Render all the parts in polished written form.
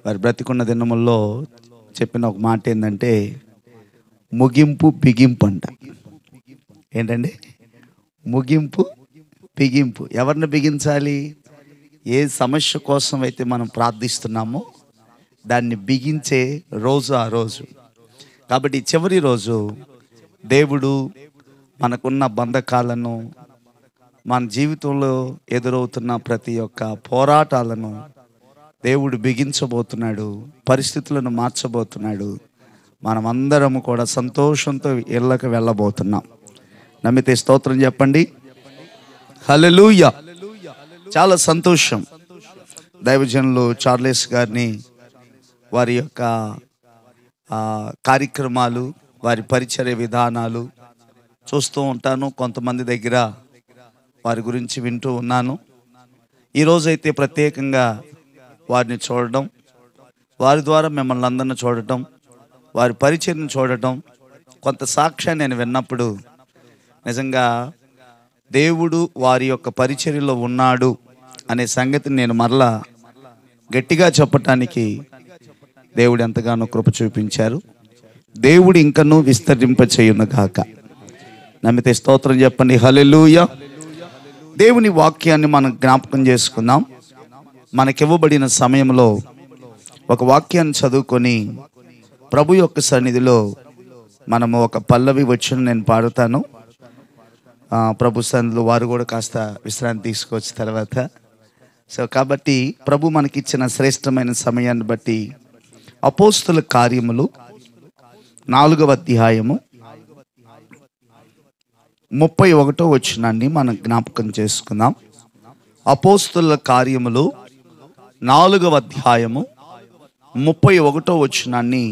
వారి బ్రతికున్న దినముల్లో చెప్పిన ఒక మాట ఏంటంటే, ముగింపు బిగింపు అంట. ఏంటండి? ముగింపు బిగింపు. ఎవరిని బిగించాలి? ఏ సమస్య కోసం అయితే మనం ప్రార్థిస్తున్నామో దాన్ని బిగించే రోజు ఆ రోజు. కాబట్టి చివరి రోజు దేవుడు మనకున్న బంధకాలను, మన జీవితంలో ఎదురవుతున్న ప్రతి ఒక్క పోరాటాలను దేవుడు బిగించబోతున్నాడు, పరిస్థితులను మార్చబోతున్నాడు. మనమందరము కూడా సంతోషంతో ఇళ్ళకి వెళ్ళబోతున్నాం. నమ్మితే స్తోత్రం చెప్పండి. హల్లెలూయా. చాలా సంతోషం. దైవజనులు చార్లెస్ గారిని, వారి యొక్క కార్యక్రమాలు, వారి పరిచర్య విధానాలు చూస్తూ ఉంటాను. కొంతమంది దగ్గర వారి గురించి వింటూ ఉన్నాను. ఈరోజైతే ప్రత్యేకంగా వారిని చూడడం, వారి ద్వారా మిమ్మల్ని అందరిని చూడటం, వారి పరిచర్యను చూడటం, కొంత సాక్ష్యాన్ని నేను విన్నప్పుడు నిజంగా దేవుడు వారి యొక్క పరిచర్యలో ఉన్నాడు అనే సంగతిని నేను మరలా గట్టిగా చెప్పటానికి దేవుడు ఎంతగానో కృప చూపించారు. దేవుడు ఇంకనూ విస్తరింప చేయును గాక. నమ్మితే స్తోత్రం చెప్పండి. హల్లెలూయా. దేవుని వాక్యాన్ని మనం జ్ఞాపకం చేసుకుందాం. మనకివ్వబడిన సమయంలో ఒక వాక్యాన్ని చదువుకొని ప్రభు యొక్క సన్నిధిలో మనము ఒక పల్లవి వచ్చిన నేను పాడుతాను. ప్రభు సన్నిధిలో వారు కూడా కాస్త విశ్రాంతి తీసుకోవచ్చు తర్వాత. కాబట్టి ప్రభు మనకిచ్చిన శ్రేష్టమైన సమయాన్ని బట్టి అపోస్తుల కార్యములు 4వ అధ్యాయము 31వ వచనాన్ని మనం జ్ఞాపకం చేసుకుందాం. అపోస్తుల కార్యములు 4వ అధ్యాయము 31వ వచనాన్ని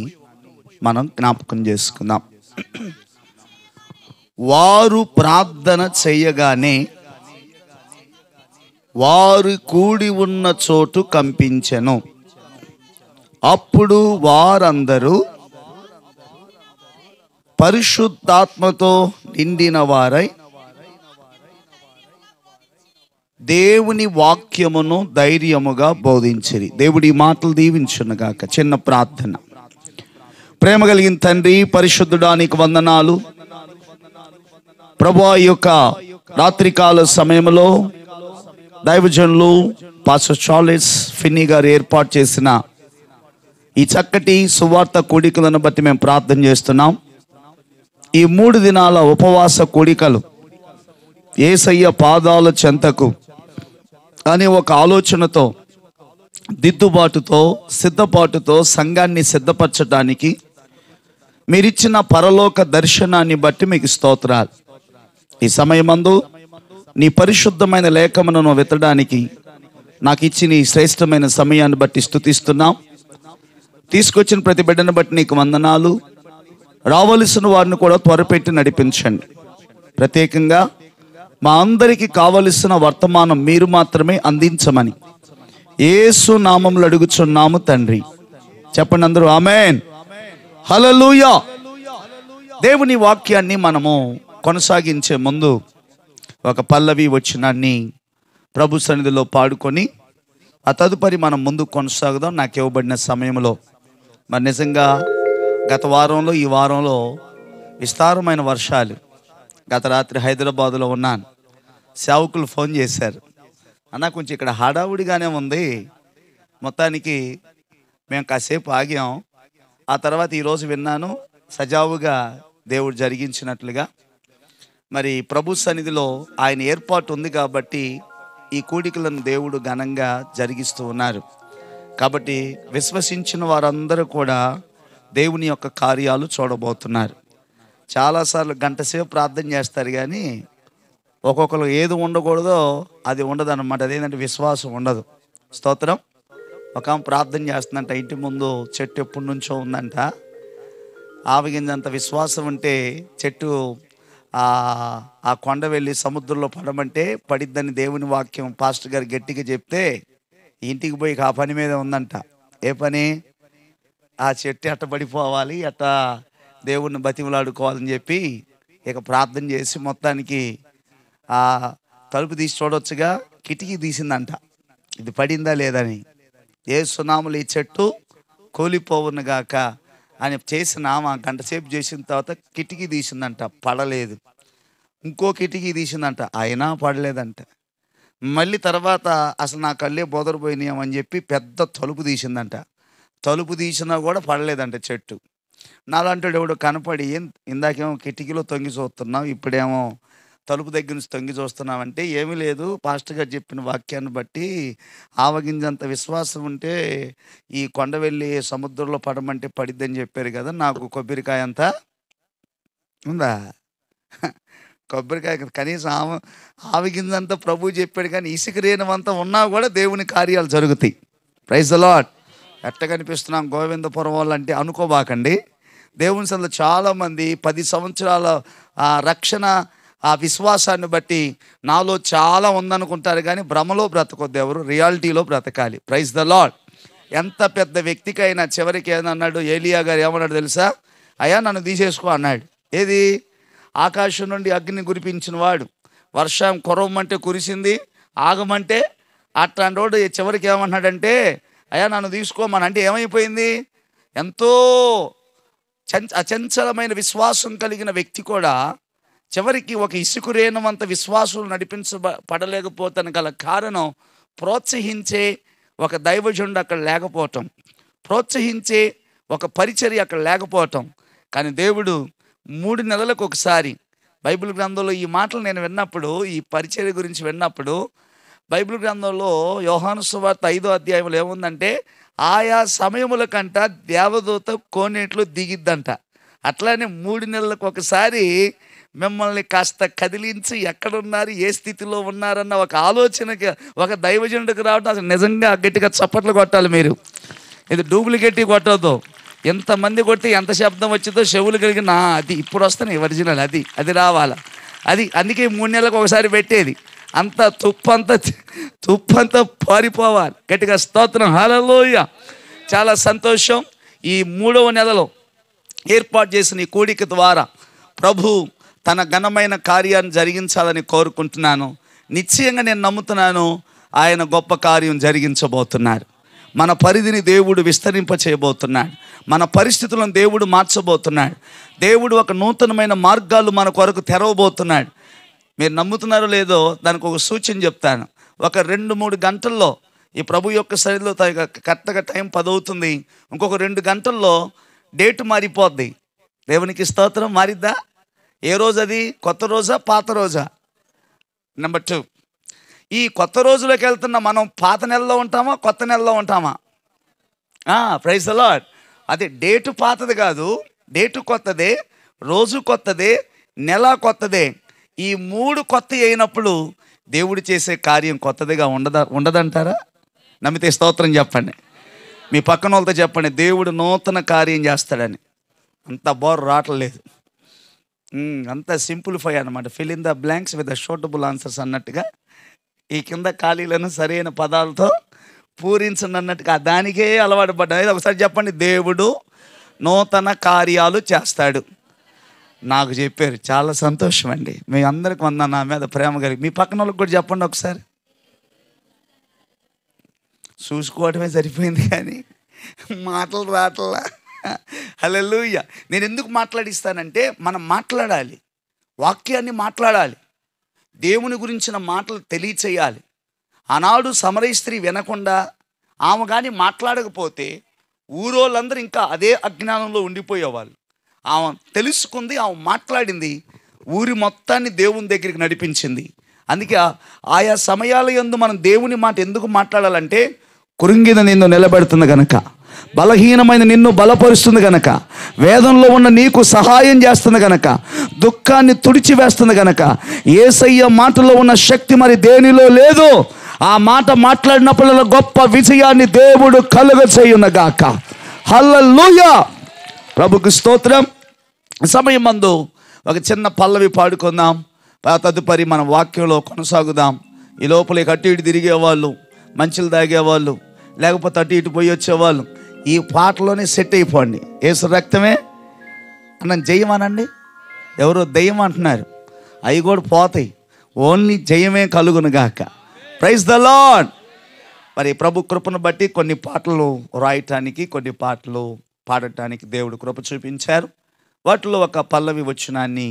మనం జ్ఞాపకం చేసుకుందాం. వారు ప్రార్థన చేయగానే వారు కూడి ఉన్న చోటు కంపించెను. అప్పుడు వారందరూ పరిశుద్ధాత్మతో నిండిన వారై దేవుని వాక్యమును ధైర్యముగా బోధించిరి. దేవుడి మాటలు దీవించునుగాక. చిన్న ప్రార్థన. ప్రేమ కలిగిన తండ్రి, పరిశుద్ధుడా, నీకు వందనాలు ప్రభువా. ఈ యొక్క రాత్రికాల సమయంలో దైవజనులు పాస్టర్ చార్లెస్ ఫిన్నీ గారు ఏర్పాటు చేసిన ఈ చక్కటి సువార్త కూడికలను బట్టి మేము ప్రార్థన చేస్తున్నాం. ఈ 3 దినాల ఉపవాస కూడికలు యేసయ్య పాదాల చెంతకు అనే ఒక ఆలోచనతో, దిద్దుబాటుతో, సిద్ధపాటుతో సంఘాన్ని సిద్ధపరచడానికి మీరిచ్చిన పరలోక దర్శనాన్ని బట్టి మీకు స్తోత్రాలు. ఈ సమయమందు నీ పరిశుద్ధమైన లేఖమును వెతడానికి నాకు ఇచ్చిన ఈ శ్రేష్టమైన సమయాన్ని బట్టి స్తుతిస్తున్నాం. తీసుకొచ్చిన ప్రతి బిడ్డను బట్టి నీకు వందనాలు. రావలసిన వారిని కూడా త్వరపెట్టి నడిపించండి. ప్రత్యేకంగా మా అందరికీ కావలసిన వర్తమానం మీరు మాత్రమే అందించమని యేసు నామములో అడుగుచున్నాము తండ్రి. చెప్పండి అందరూ ఆమేన్. హల్లెలూయా. దేవుని వాక్యాన్ని మనము కొనసాగించే ముందు ఒక పల్లవి వచనాన్ని ప్రభు సన్నిధిలో పాడుకొని ఆ తదుపరి మనం ముందుకు కొనసాగుదాం. నాకు ఇవ్వబడిన సమయంలో మరి నిజంగా గత వారంలో, ఈ వారంలో విస్తారమైన వర్షాలు. గత రాత్రి హైదరాబాదులో ఉన్నాను. సేవకులు ఫోన్ చేశారు, అన్న కొంచెం ఇక్కడ హడావుడిగానే ఉంది, మొత్తానికి మేము కాసేపు ఆగాం. ఆ తర్వాత ఈరోజు విన్నాను సజావుగా దేవుడు జరిగించినట్లుగా. మరి ప్రభు సన్నిధిలో ఆయన ఏర్పాటు ఉంది కాబట్టి ఈ కూడికలను దేవుడు ఘనంగా జరిగిస్తూ ఉన్నారు. కాబట్టి విశ్వసించిన వారందరూ కూడా దేవుని యొక్క కార్యాలు చూడబోతున్నారు. చాలాసార్లు గంట సేపు ప్రార్థన చేస్తారు కానీ ఒక్కొక్కరు ఏది ఉండకూడదో అది ఉండదు అన్నమాట. అదేంటంటే విశ్వాసం ఉండదు. స్తోత్రం. ఒక ప్రార్థన చేస్తుందంట, ఇంటి ముందు చెట్టు ఎప్పటి నుంచో ఉందంట, ఆవగింజంత విశ్వాసం ఉంటే చెట్టు ఆ కొండ వెళ్ళి సముద్రంలో పడమంటే పడిద్దని దేవుని వాక్యం పాస్టర్ గారు గట్టిగా చెప్తే ఇంటికి పోయి ఆ పని మీద ఉందంట. ఏ పని? ఆ చెట్టు ఎట్ట పడిపోవాలి, ఎట్ట దేవుణ్ణి బతిమలాడుకోవాలని చెప్పి ఇక ప్రార్థన చేసి మొత్తానికి ఆ తలుపు తీసి చూడొచ్చుగా కిటికీ తీసిందంట, ఇది పడిందా లేదని. యేసు నామములో ఈ చెట్టు కూలిపోవునుగాక అని చేసిన ఆమె గంట సేపు చేసిన తర్వాత కిటికీ తీసిందంట, పడలేదు. ఇంకో కిటికీ తీసిందంట, అయినా పడలేదంట. మళ్ళీ తర్వాత అసలు నా కళ్ళే బోదరపోయినాయమని చెప్పి పెద్ద తలుపు తీసిందంట, తలుపు తీసినా కూడా పడలేదంట చెట్టు. నాలాంటి ఎవడు కనపడి, ఇందాకేమో కిటికీలో తొంగి చూస్తున్నావు, ఇప్పుడేమో తలుపు దగ్గర నుంచి తొంగి చూస్తున్నామంటే, ఏమీ లేదు, పాస్టర్ గారు చెప్పిన వాక్యాన్ని బట్టి ఆవగింజంత విశ్వాసం ఉంటే ఈ కొండ వెళ్ళి సముద్రంలో పడమంటే పడిద్దని చెప్పారు కదా, నాకు కొబ్బరికాయ అంతా ఉందా? కొబ్బరికాయ కనీసం ఆవగింజంతా ప్రభు చెప్పాడు, కానీ ఇసుక రేణువంతా ఉన్నా కూడా దేవుని కార్యాలు జరుగుతాయి. Praise the Lord. ఎట్ట కనిపిస్తున్నాం గోవిందపురం వాళ్ళు అంటే అనుకోబాకండి. దేవుని సందులో చాలామంది 10 సంవత్సరాల రక్షణ ఆ విశ్వాసాన్ని బట్టి నాలో చాలా ఉందనుకుంటారు, కానీ భ్రమలో బ్రతకొద్దు, ఎవరు రియాలిటీలో బ్రతకాలి. Praise the Lord. ఎంత పెద్ద వ్యక్తికైనా చివరికి ఏమన్నాడు ఏలియా గారు, ఏమన్నాడు తెలుసా? అయ్యా నన్ను తీసేసుకో అన్నాడు. ఏది? ఆకాశం నుండి అగ్ని కురిపించిన వాడు, వర్షం కురవమంటే కురిసింది, ఆగమంటే అట్లాంటి వాడు చివరికి ఏమన్నాడంటే అయ్యా నన్ను తీసుకోమని. అంటే ఏమైపోయింది? ఎంతో అచంచలమైన విశ్వాసం కలిగిన వ్యక్తి కూడా చివరికి ఒక ఇసుక రేణువంత విశ్వాసం నడిపించబడలేకపోతాను గల కారణం ప్రోత్సహించే ఒక దైవజనుడు అక్కడ లేకపోవటం, ప్రోత్సహించే ఒక పరిచర్య అక్కడ లేకపోవటం. కానీ దేవుడు 3 నెలలకు ఒకసారి బైబిల్ గ్రంథంలో ఈ మాటలు నేను విన్నప్పుడు, ఈ పరిచర్య గురించి విన్నప్పుడు, బైబిల్ గ్రంథంలో యోహాను సువార్త 5వ అధ్యాయంలో ఏముందంటే, ఆయా సమయముల కంట దేవదూత కోనేట్లో దిగిద్దంట. అట్లానే 3 నెలలకు ఒకసారి మిమ్మల్ని కాస్త కదిలించి ఎక్కడున్నారు, ఏ స్థితిలో ఉన్నారన్న ఒక ఆలోచనకి ఒక దైవజనుడికి రావడం అసలు నిజంగా గట్టిగా చప్పట్లు కొట్టాలి మీరు. ఇది డూప్లికేట్ కొట్టద్దు. ఎంతమంది కొట్టి ఎంత శబ్దం వచ్చిందో చెవులు కలిగిన అది ఇప్పుడు వస్తున్నాయి ఒరిజినల్, అది రావాలా. అందుకే 3 నెలలకు ఒకసారి పెట్టేది. అంత తుప్పంతా పారిపోవాలి. గట్టిగా స్తోత్రం, హల్లెలూయా. చాలా సంతోషం. ఈ 3వ నెలలో ఏర్పాటు చేసిన ఈ కూడిక ద్వారా ప్రభు తన ఘనమైన కార్యాన్ని జరిగించాలని కోరుకుంటున్నాను. నిశ్చయంగా నేను నమ్ముతున్నాను, ఆయన గొప్ప కార్యం జరిగించబోతున్నారు. మన పరిధిని దేవుడు విస్తరింప చేయబోతున్నాడు. మన పరిస్థితులను దేవుడు మార్చబోతున్నాడు. దేవుడు ఒక నూతనమైన మార్గాలు మన కొరకు తెరవబోతున్నాడు. మీరు నమ్ముతున్నారో లేదో దానికి ఒక సూచన చెప్తాను. ఒక 2-3 గంటల్లో ఈ ప్రభు యొక్క సరిలో కరెక్ట్గా టైం 10 అవుతుంది. ఇంకొక 2 గంటల్లో డేటు మారిపోద్ది. దేవునికి స్తోత్రం. మారిద్దా? ఏ రోజు అది? కొత్త రోజా పాత రోజా? నెంబర్ 2, ఈ కొత్త రోజులోకి వెళ్తున్న మనం పాత నెలలో ఉంటామా కొత్త నెలలో ఉంటామా? Praise the Lord. అదే డేటు పాతది కాదు, డేటు కొత్తదే, రోజు కొత్తదే, నెల కొత్తదే. ఈ 3 కొత్త అయినప్పుడు దేవుడు చేసే కార్యం కొత్తదిగా ఉండదంటారా? నమ్మితే స్తోత్రం చెప్పండి. మీ పక్కన వాళ్ళతో చెప్పండి, దేవుడు నూతన కార్యం చేస్తాడని. అంత బోర్ రావట్లేదు, అంత సింప్లిఫై అనమాట. Fill in the blanks with the suitable answers అన్నట్టుగా ఈ కింద ఖాళీలను సరైన పదాలతో పూరించండి అన్నట్టుగా దానికే అలవాటు పడ్డాను. ఒకసారి చెప్పండి, దేవుడు నూతన కార్యాలు చేస్తాడు. నాకు చెప్పారు, చాలా సంతోషం అండి. మీ అందరికి వందనాలు, నా మీద ప్రేమ కలిగి. మీ పక్కన వాళ్ళకి కూడా చెప్పండి ఒకసారి. చూసుకోవటమే సరిపోయింది కానీ మాటలు రావట్లా. హల్లెలూయా. నేను ఎందుకు మాట్లాడిస్తానంటే, మనం మాట్లాడాలి, వాక్యాన్ని మాట్లాడాలి, దేవుని గురించిన మాటలు తెలియచేయాలి. ఆనాడు సమరయ స్త్రీ వినకుండా ఆమె కానీ మాట్లాడకపోతే ఊరోళ్ళందరూ ఇంకా అదే అజ్ఞానంలో ఉండిపోయేవాళ్ళు. ఆమె తెలుసుకుంది, ఆమె మాట్లాడింది, ఊరి మొత్తాన్ని దేవుని దగ్గరికి నడిపించింది. అందుకే ఆయా సమయాల యందు మనం దేవుని మాట ఎందుకు మాట్లాడాలంటే, కృంగిన నిన్ను నిలబెడుతుంది గనక, బలహీనమైన నిన్ను బలపరుస్తుంది గనక, వేదంలో ఉన్న నీకు సహాయం చేస్తుంది గనక, దుఃఖాన్ని తుడిచివేస్తుంది గనక. యేసయ్య మాటలో ఉన్న శక్తి మరి దేనిలో లేదు. ఆ మాట మాట్లాడినప్పుడు గొప్ప విజయాన్ని దేవుడు కలుగచేయునుగాక. హల్లెలూయా. ప్రభుకి స్తోత్రం. సమయం మందు ఒక చిన్న పల్లవి పాడుకుందాం, తదుపరి మన వాక్యంలో కొనసాగుదాం. ఈ లోపల అటు ఇటు తిరిగేవాళ్ళు, మంచులు తాగేవాళ్ళు, లేకపోతే అటు ఇటు పోయి వచ్చేవాళ్ళు ఈ పాటలోనే సెట్ అయిపోండి. యేసు రక్తమే అన్న జయం అనండి. ఎవరో దయ్యం అంటున్నారు, అవి కూడా పోతాయి. ఓన్లీ జయమే కలుగునుగాక. Praise the Lord. మరి ప్రభు కృపను బట్టి కొన్ని పాటలు రాయటానికి, కొన్ని పాటలు పాడటానికి దేవుడు కృప చూపించారు. వాటిలో ఒక పల్లవి వచనాన్ని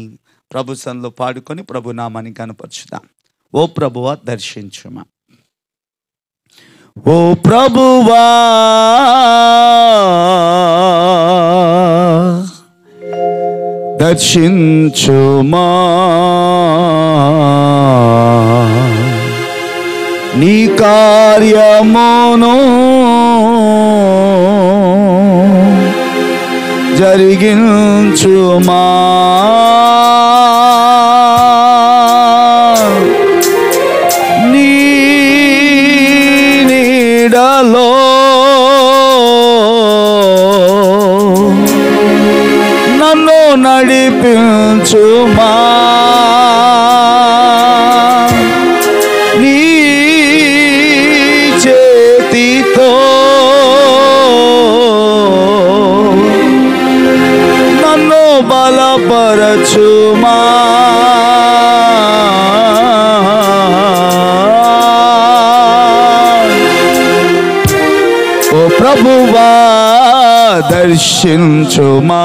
ప్రభు సన్నిధిలో పాడుకొని ప్రభు నామాన్ని కనపరచుదాం. ఓ ప్రభువా దర్శించుమా, ఓ ప్రభువా దర్శించుమా, నీ కార్యమును జరిగించుమా, నీ నీడలో నన్ను నడిపించుమా, నీ చేతితో నన్ను బలపరచుమా, ఓ ప్రభువా దర్శించుమా,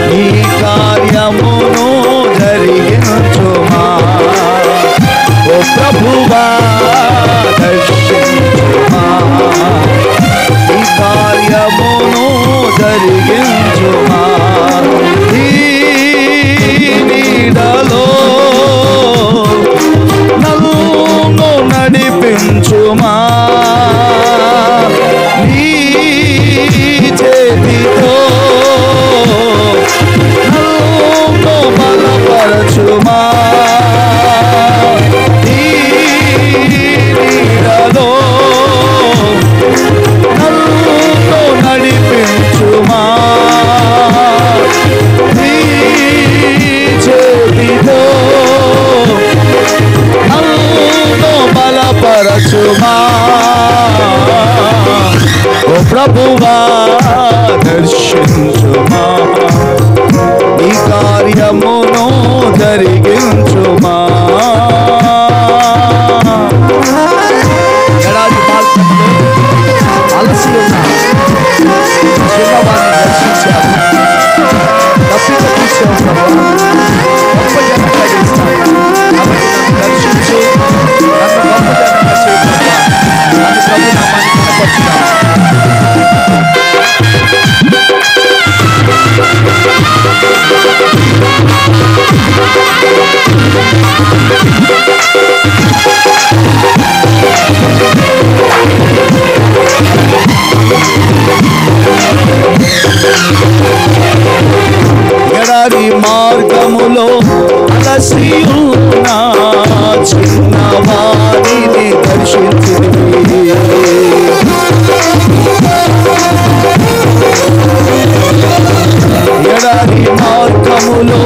నీ కార్యమును జరిగించుమా, ఓ ప్రభువా దర్శించుమా, నీ కార్యమును జరిగించుమా, నీ నీడలో నన్ను నడిపించుమా, నీ చేతితో నన్ను బలపరచుమా, నీ నీడలో నన్ను నడిపించుమా, నీ చేతితో నన్ను బలపరచుమా, ఓ ప్రభువా దర్శించుమా, నీ కార్యమును జరిగించుమా. ఎడారి మార్గంలో అలసి ఉన్న చిన్నవారిని దర్శించారు, తప్పిక తీర్చావు ప్రభువా, గొప్ప జనంగా చేస్తావు, కాబట్టి నన్ను దర్శించు, నన్ను గొప్ప జనంగా చేయి ప్రభువా, నన్ను ప్రభు నామాన్ని కనపరచుతాను. ఎడారి మార్గములో అలసి ఉన్న చిన్నవారిని దర్శించింది, ఎడారి మార్గములో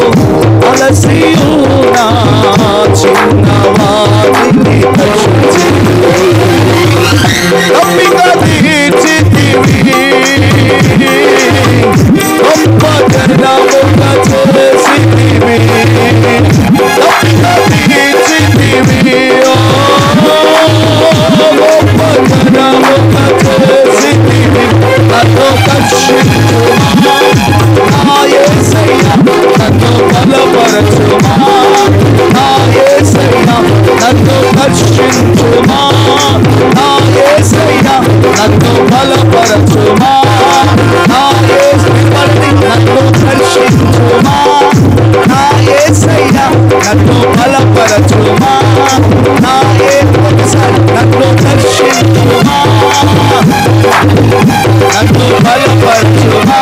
అలసి ఉన్న చిన్నవారిని దర్శించింది, తప్పిక తీర్చితివి, గొప్ప జనముగా చేసితివి, తప్పిక తీర్చితివి, గొప్ప జనముగా చేసితివి, నన్ను దర్శించుమా, నా యేసయ్య నన్ను బలపరచుమా, నా యేసయ్య నన్ను దర్శించుమా, నా యేసయ్య నన్ను బలపరచుమా, నా యేసయ్య నన్ను దర్శించుమా, నా యేసయ్య నన్ను బలపరచుమా, నా యేసయ్య నన్ను దర్శించుమా, నన్ను బలపరచుమా,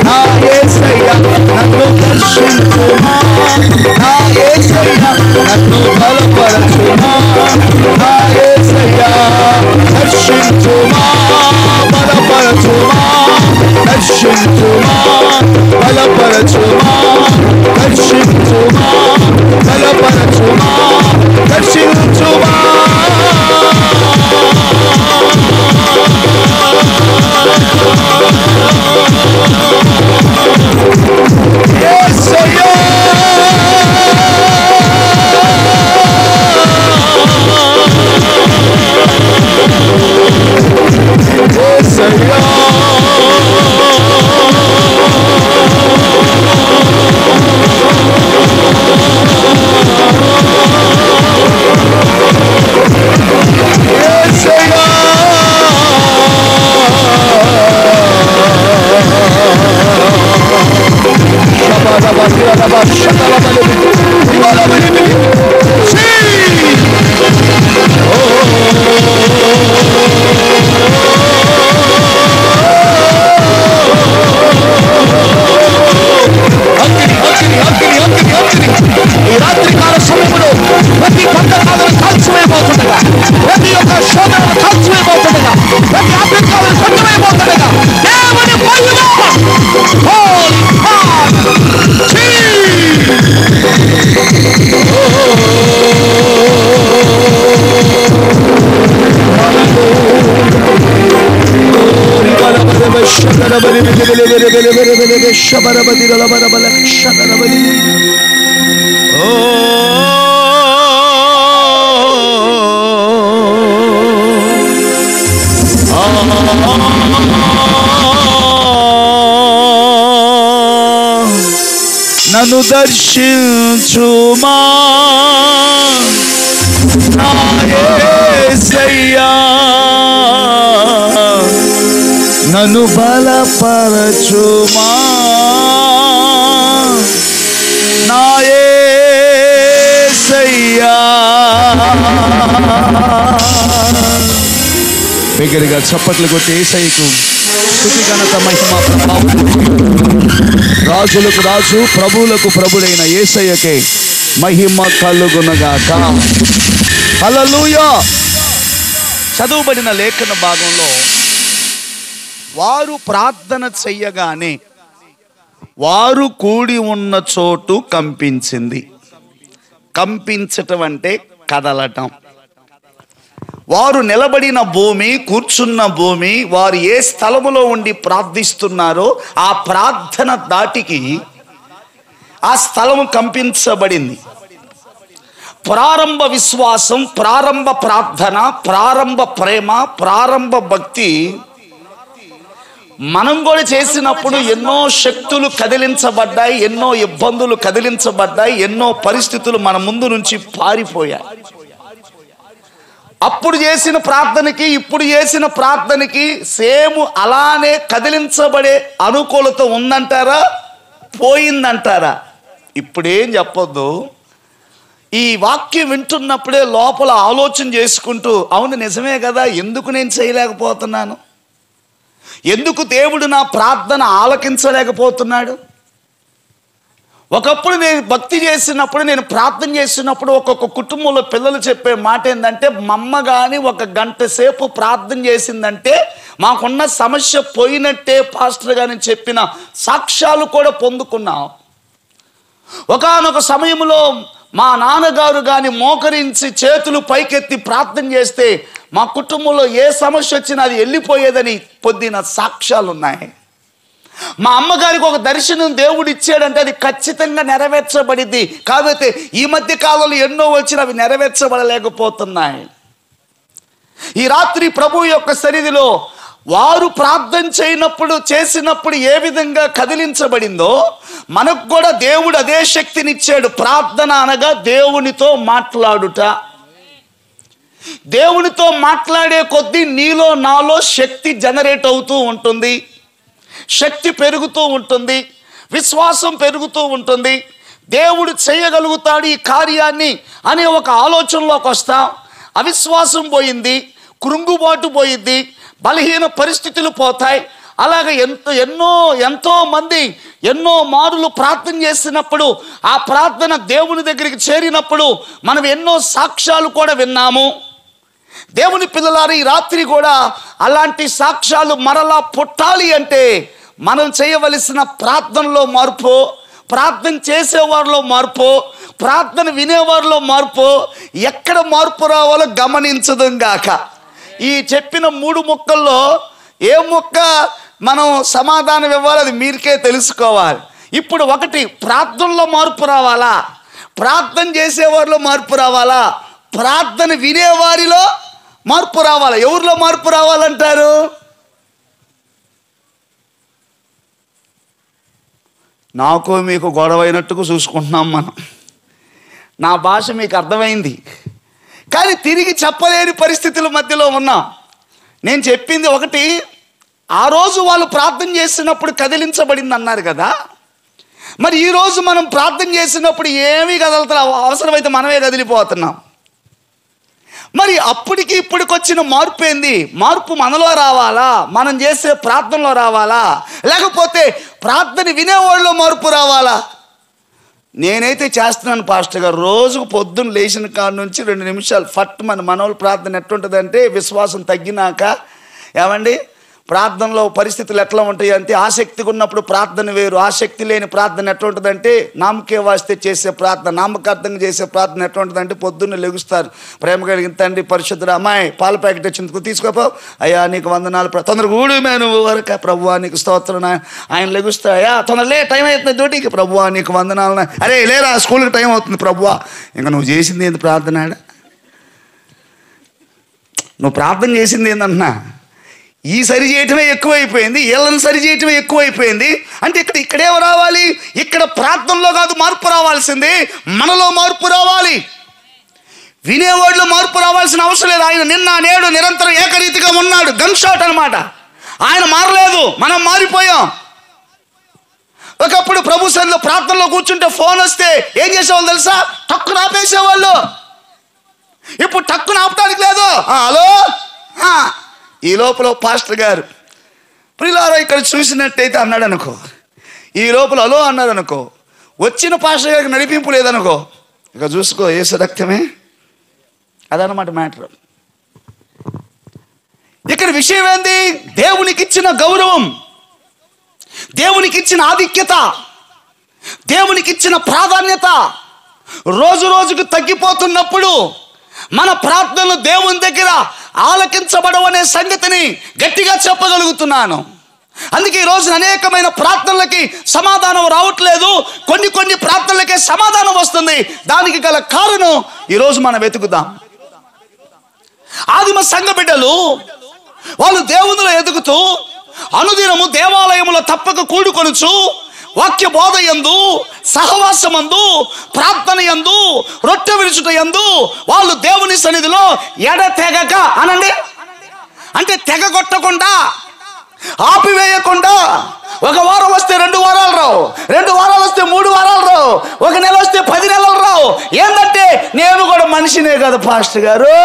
నా యేసయ్య నన్ను దర్శించుమా, నా యేసయ్య నన్ను బలపరచుమా, నా యేసయ్య దర్శించుమా, బలపరచుమా, దర్శించుమా, బలపరచుమా, దర్శించుమా, బలపరచుమా, దర్శించుమా. ఈ రాత్రికాల సమయంలో ప్రతి బంధకాలను కాల్చివేయబోతుండగా, ప్రతి ఒక్క శోధనను కాల్చివేయబోతుండగా, ప్రతి ఆటంకాలను కొట్టివేయబోతుండగా దేవుని మహిమ నన్ను దర్శించుమా నా యేసయ్యా, నన్ను బలపరచుమా నా యేసయ్యా. బిగ్గరగా చప్పట్లు కొట్టి యేసయ్యకు స్తుతి ఘనత మహిమ ప్రభావం. రాజులకు రాజు ప్రభువులకు ప్రభుడైన యేసయ్యకే మహిమ కలుగునగాక. హల్లెలూయా. చదువుబడిన లేఖన భాగంలో వారు ప్రార్థన చెయ్యగానే వారు కూడి ఉన్న చోటు కంపించింది. కంపించటం అంటే కదలటం. వారు నిలబడిన భూమి, కూర్చున్న భూమి, వారు ఏ స్థలములో ఉండి ప్రార్థిస్తున్నారో ఆ ప్రార్థన దాటికి ఆ స్థలము కంపించబడింది. ప్రారంభ విశ్వాసం, ప్రారంభ ప్రార్థన, ప్రారంభ ప్రేమ, ప్రారంభ భక్తి మనం కూడా చేసినప్పుడు ఎన్నో శక్తులు కదిలించబడ్డాయి, ఎన్నో ఇబ్బందులు కదిలించబడ్డాయి, ఎన్నో పరిస్థితులు మన ముందు నుంచి పారిపోయాయి. అప్పుడు చేసిన ప్రార్థనకి ఇప్పుడు చేసిన ప్రార్థనకి సేమ్ అలానే కదిలించబడే అనుకూలత ఉందంటారా, పోయిందంటారా? ఇప్పుడేం చెప్పొద్దు. ఈ వాక్యం వింటున్నప్పుడే లోపల ఆలోచన చేసుకుంటూ, అవును నిజమే కదా, ఎందుకు నేను చేయలేకపోతున్నాను, ఎందుకు దేవుడు నా ప్రార్థన ఆలకించలేకపోతున్నాడు? ఒకప్పుడు నేను భక్తి చేసినప్పుడు, నేను ప్రార్థన చేసినప్పుడు ఒక్కొక్క కుటుంబంలో పిల్లలు చెప్పే మాట ఏంటంటే, మా అమ్మ కానీ ఒక గంట సేపు ప్రార్థన చేసిందంటే మాకున్న సమస్య పోయినట్టే పాస్టర్ గారిని చెప్పిన సాక్ష్యాలు కూడా పొందుకున్నాం. ఒకానొక సమయంలో మా నాన్నగారు కానీ మోకరించి చేతులు పైకెత్తి ప్రార్థన చేస్తే మా కుటుంబంలో ఏ సమస్య వచ్చినా అది వెళ్ళిపోయేదని పొందిన సాక్ష్యాలు ఉన్నాయి. మా అమ్మగారికి ఒక దర్శనం దేవుడు ఇచ్చాడంటే అది ఖచ్చితంగా నెరవేర్చబడింది. కాకపోతే ఈ మధ్య కాలంలో ఎన్నో వచ్చిన అవి నెరవేర్చబడలేకపోతున్నాయి. ఈ రాత్రి ప్రభు యొక్క సన్నిధిలో వారు ప్రార్థన చేసినప్పుడు ఏ విధంగా కదిలించబడిందో మనకు కూడా దేవుడు అదే శక్తినిచ్చాడు. ప్రార్థన అనగా దేవునితో మాట్లాడుట. దేవునితో మాట్లాడే కొద్దీ నీలో నాలో శక్తి జనరేట్ అవుతూ ఉంటుంది, శక్తి పెరుగుతూ ఉంటుంది, విశ్వాసం పెరుగుతూ ఉంటుంది. దేవుడు చేయగలుగుతాడు ఈ కార్యాన్ని అనే ఒక ఆలోచనలోకి వస్తాం. అవిశ్వాసం పోయింది, కృంగుబాటు పోయింది, బలహీన పరిస్థితులు పోతాయి. అలాగే ఎంతో మంది ఎన్నో మారులు ప్రార్థన చేసినప్పుడు ఆ ప్రార్థన దేవుని దగ్గరికి చేరినప్పుడు మనం ఎన్నో సాక్ష్యాలు కూడా విన్నాము. దేవుని పిల్లలారు, ఈ రాత్రి కూడా అలాంటి సాక్ష్యాలు మరలా పుట్టాలి అంటే మనం చేయవలసిన ప్రార్థనలో మార్పు, ప్రార్థన చేసేవారిలో మార్పు, ప్రార్థన వినేవారిలో మార్పు, ఎక్కడ మార్పు రావాలో గమనించడం గాక. ఈ చెప్పిన 3 ముక్కల్లో ఏ ముక్క మనం సమాధానం ఇవ్వాలి అది మీరికే తెలుసుకోవాలి. ఇప్పుడు 1, ప్రార్థనలో మార్పు రావాలా, ప్రార్థన చేసేవారిలో మార్పు రావాలా, ప్రార్థన వినేవారిలో మార్పు రావాలా? ఎవరిలో మార్పు రావాలంటారు? నాకు మీకు గొడవైనట్టుగా చూసుకుంటున్నాం మనం. నా భాష మీకు అర్థమైంది, కానీ తిరిగి చెప్పలేని పరిస్థితుల మధ్యలో ఉన్నాం. నేను చెప్పింది 1, ఆ రోజు వాళ్ళు ప్రార్థన చేసినప్పుడు కదిలించబడింది అన్నారు కదా. మరి ఈరోజు మనం ప్రార్థన చేసినప్పుడు ఏమీ కదలుతున్నాం, అవసరమైతే మనమే కదిలిపోతున్నాం. మరి అప్పటికి ఇప్పటికొచ్చిన మార్పు ఏంది? మార్పు మనలో రావాలా, మనం చేసే ప్రార్థనలో రావాలా, లేకపోతే ప్రార్థన వినేవాళ్ళలో మార్పు రావాలా? నేనైతే చేస్తున్నాను పాస్టర్ గారు, రోజుకు పొద్దున్న లేచిన కాడ నుంచి 2 నిమిషాలు ఫట్ మనోళ్ళ ప్రార్థన ఎట్లుంటుందంటే, విశ్వాసం తగ్గినాక ఏమండి ప్రార్థనలో పరిస్థితులు ఎట్లా ఉంటాయి అంటే, ఆసక్తిగా ఉన్నప్పుడు ప్రార్థన వేరు, ఆసక్తి లేని ప్రార్థన ఎట్లా ఉంటుందంటే, నామకే వాస్తే చేసే ప్రార్థన, నామకార్థంగా చేసే ప్రార్థన ఎట్లా ఉంటుందంటే, పొద్దున్న లెగుస్తారు, ప్రేమ కలిగిన తండ్రి పరిశుద్ధుడు, అమ్మాయి పాల ప్యాకెట్ వచ్చిందుకు తీసుకోపో, అయ్యా నీకు వందనాలు, తొందరగా ఊడిమే నువ్వు వరకు, ప్రభువా నీకు స్తోత్రం. ఆయన లెగుస్తా, అయ్యా తొందరలే టైం అవుతుంది డ్యూటీకి, ప్రభువా నీకు వందనాలు, అరే లేరా స్కూల్కి టైం అవుతుంది ప్రభువా. ఇంకా నువ్వు చేసింది ఏంది ప్రార్థన? నువ్వు ప్రార్థన చేసింది ఏందన్నా? ఈ సరి చేయటమే ఎక్కువైపోయింది, వీళ్ళని సరి చేయటమే ఎక్కువైపోయింది. అంటే ఇక్కడేమో రావాలి, ఇక్కడ ప్రార్థనలో కాదు మార్పు రావాల్సింది, మనలో మార్పు రావాలి, వినేవాడిలో మార్పు రావాల్సిన అవసరం లేదు. ఆయన నిన్న నేడు నిరంతరం ఏకరీతిగా ఉన్నాడు, గన్ షాట్ అనమాట. ఆయన మారలేదు, మనం మారిపోయాం. ఒకప్పుడు ప్రభు సన్నిధిలో ప్రార్థనలో కూర్చుంటే ఫోన్ వస్తే ఏం చేసేవాళ్ళు తెలుసా? టక్కున ఆపేసేవాళ్ళు. ఇప్పుడు టక్కున ఆపడానికి లేదు. హలో, ఈ లోపల పాస్టర్ గారు ప్రియులారా ఇక్కడ చూసినట్టయితే అన్నాడు అనుకో, ఈ లోపల హలో అన్నాడు అనుకో, వచ్చిన పాస్టర్ గారికి నడిపింపు లేదనుకో, ఇక చూసుకో యేసు రక్తమే. అదనమాట మ్యాటర్. ఇక్కడ విషయం ఏంది? దేవునికి ఇచ్చిన గౌరవం, దేవునికి ఇచ్చిన ఆధిక్యత, దేవునికి ఇచ్చిన ప్రాధాన్యత రోజు రోజుకు తగ్గిపోతున్నప్పుడు మన ప్రార్థనలు దేవుని దగ్గర ఆలకించబడవనే సంగతిని గట్టిగా చెప్పగలుగుతున్నాను. అందుకే ఈ రోజు అనేకమైన ప్రార్థనలకి సమాధానం రావట్లేదు, కొన్ని ప్రార్థనలకే సమాధానం వస్తుంది. దానికి గల కారణం ఈరోజు మనం వెతుకుదాం. ఆదిమ సంఘ బిడ్డలు వాళ్ళు దేవునిలో ఎదుగుతూ అనుదినము దేవాలయములో తప్పక కూడుకొనుచు వాక్య బోధ యందు, సహవాసమందు, ప్రార్థన యందు, రొట్టె విరుచుట యందు వాళ్ళు దేవుని సన్నిధిలో ఎడతెగక అనండి, అంటే తెగగొట్టకుండా, ఆపివేయకుండా, ఒక వారం వస్తే 2 వారాలు రావు, 2 వారాలు వస్తే 3 వారాలు రావు, ఒక నెల వస్తే 10 నెలలు రావు. ఏంటంటే నేను కూడా మనిషినే కదా పాస్టర్ గారు,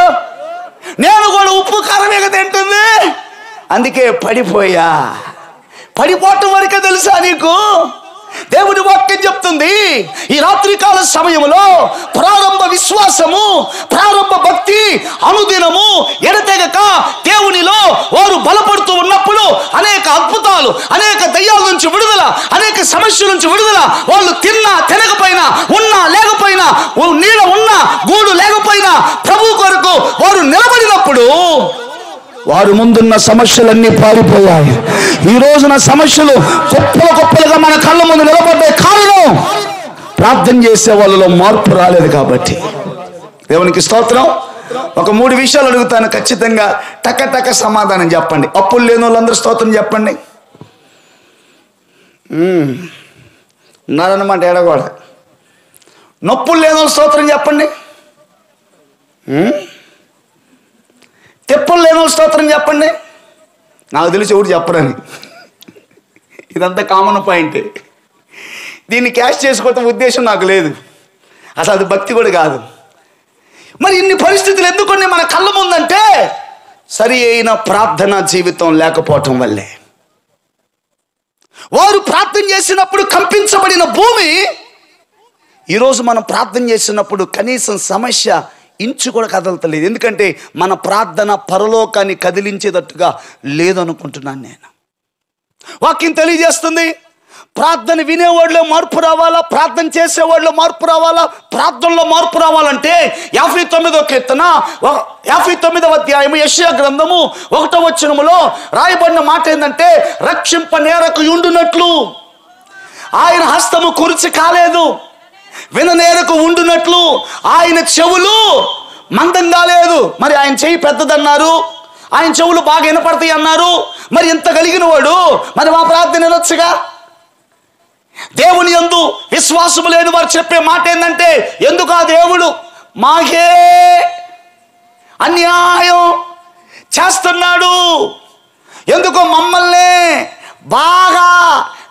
నేను కూడా ఉప్పు కారమే కదా తింటుంది, అందుకే పడిపోవటం వరకే తెలుసా నీకు? దేవుని వాక్యం చెప్తుంది, ఈ రాత్రికాల సమయంలో ప్రారంభ విశ్వాసము, ప్రారంభ భక్తి అనుదినము ఎడతెగక దేవునిలో వారు బలపడుతూ ఉన్నప్పుడు అనేక అద్భుతాలు, అనేక దయ్యాల నుంచి విడుదల, అనేక సమస్యల నుంచి విడుదల. వాళ్ళు తిన్నా తినకపోయినా, ఉన్నా లేకపోయినా, నీడ ఉన్నా గూడు లేకపోయినా ప్రభు కొరకు వారు నిలబడినప్పుడు వారు ముందున్న సమస్యలన్నీ పారిపోయాయి. ఈ రోజున సమస్యలు గొప్పలుగా మన కళ్ళ ముందు నిలబడ్డే కారణం ప్రార్థన చేసే వాళ్ళలో మార్పు రాలేదు కాబట్టి. దేవునికి స్తోత్రం. ఒక 3 విషయాలు అడుగుతాను, ఖచ్చితంగా టక సమాధానం చెప్పండి. అప్పులు లేని వాళ్ళందరూ స్తోత్రం చెప్పండి. నాదన్నమాట ఎడగోడ. నొప్పులు లేని వాళ్ళు స్తోత్రం చెప్పండి. తెప్పలు లేని స్తోత్రం చెప్పండి. నాకు తెలిసి ఎవరు చెప్పరని, ఇదంతా కామన్ పాయింట్. దీన్ని క్యాష్ చేసుకోవటం ఉద్దేశం నాకు లేదు, అసలు అది భక్తి కూడా కాదు. మరి ఇన్ని పరిస్థితులు ఎందుకున్నాయి మన కళ్ళ ముందంటే సరి అయిన ప్రార్థనా జీవితం లేకపోవటం వల్లే. వారు ప్రార్థన చేసినప్పుడు కంపించబడిన భూమి ఈరోజు మనం ప్రార్థన చేసినప్పుడు కనీసం సమస్య ఇంచు కూడా కదలతలేదు. ఎందుకంటే మన ప్రార్థన పరలోకాన్ని కదిలించేటట్టుగా లేదనుకుంటున్నాను నేను. వాక్యం తెలియజేస్తుంది, ప్రార్థన వినేవాడిలో మార్పు రావాలా, ప్రార్థన చేసేవాడిలో మార్పు రావాలా, ప్రార్థనలో మార్పు రావాలంటే 59వ కీర్తన 59వ అధ్యాయము యెషయా గ్రంథము 1వ వచనములో రాయబడిన మాట ఏంటంటే, రక్షింప నేరకు ఉండునట్లు ఆయన హస్తము కురిచి కాలేదు, విననేరకు ఉండునట్లు ఆయన చెవులు మందం కాలేదు. మరి ఆయన చెయ్యి పెద్దదన్నారు, ఆయన చెవులు బాగా వినపడతాయి అన్నారు. మరి ఎంత కలిగిన వాడు మరి మా ప్రార్థన వినొచ్చుగా. దేవుని యందు విశ్వాసము లేని వారు చెప్పే మాట ఏంటంటే, ఎందుకు ఆ దేవుడు మాకే అన్యాయం చేస్తున్నాడు, ఎందుకో మమ్మల్ని బాగా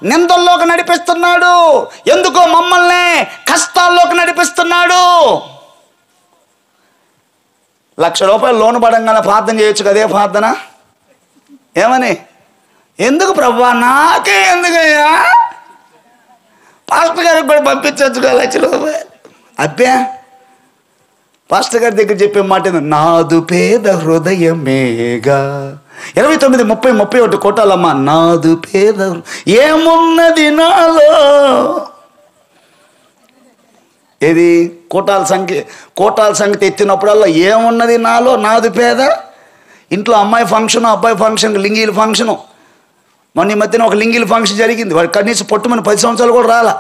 నిందల్లోకి నడిపిస్తున్నాడు. ఎందుకో మమ్మల్ని కష్టాల్లోకి నడిపిస్తున్నాడు. ₹1,00,000 లోను పడంగానే ప్రార్థన చేయొచ్చు కదే ప్రార్థన. ఏమని? ఎందుకు ప్రభువా, నాకే ఎందుకయ్యా, పాస్టర్ గారికి కూడా పంపించవచ్చు కదా ₹1,00,000. అబ్బే, పాస్టర్ గారి దగ్గర చెప్పే మాట నాదు పేద హృదయమేగా. 29:30-31 కోటాలమ్మ. నాదు పేద ఏమున్నది నాలో. ఏది? కోటాల సంఖ్య ఎత్తినప్పుడల్లా ఏమున్నది నాలో, నాదు పేద. ఇంట్లో అమ్మాయి ఫంక్షను, అబ్బాయి ఫంక్షన్, లింగీల ఫంక్షను. మొన్న ఈ మధ్యన ఒక లింగీల ఫంక్షన్ జరిగింది. వాడు కనీసం పొట్టుమని 10 సంవత్సరాలు కూడా రాలా.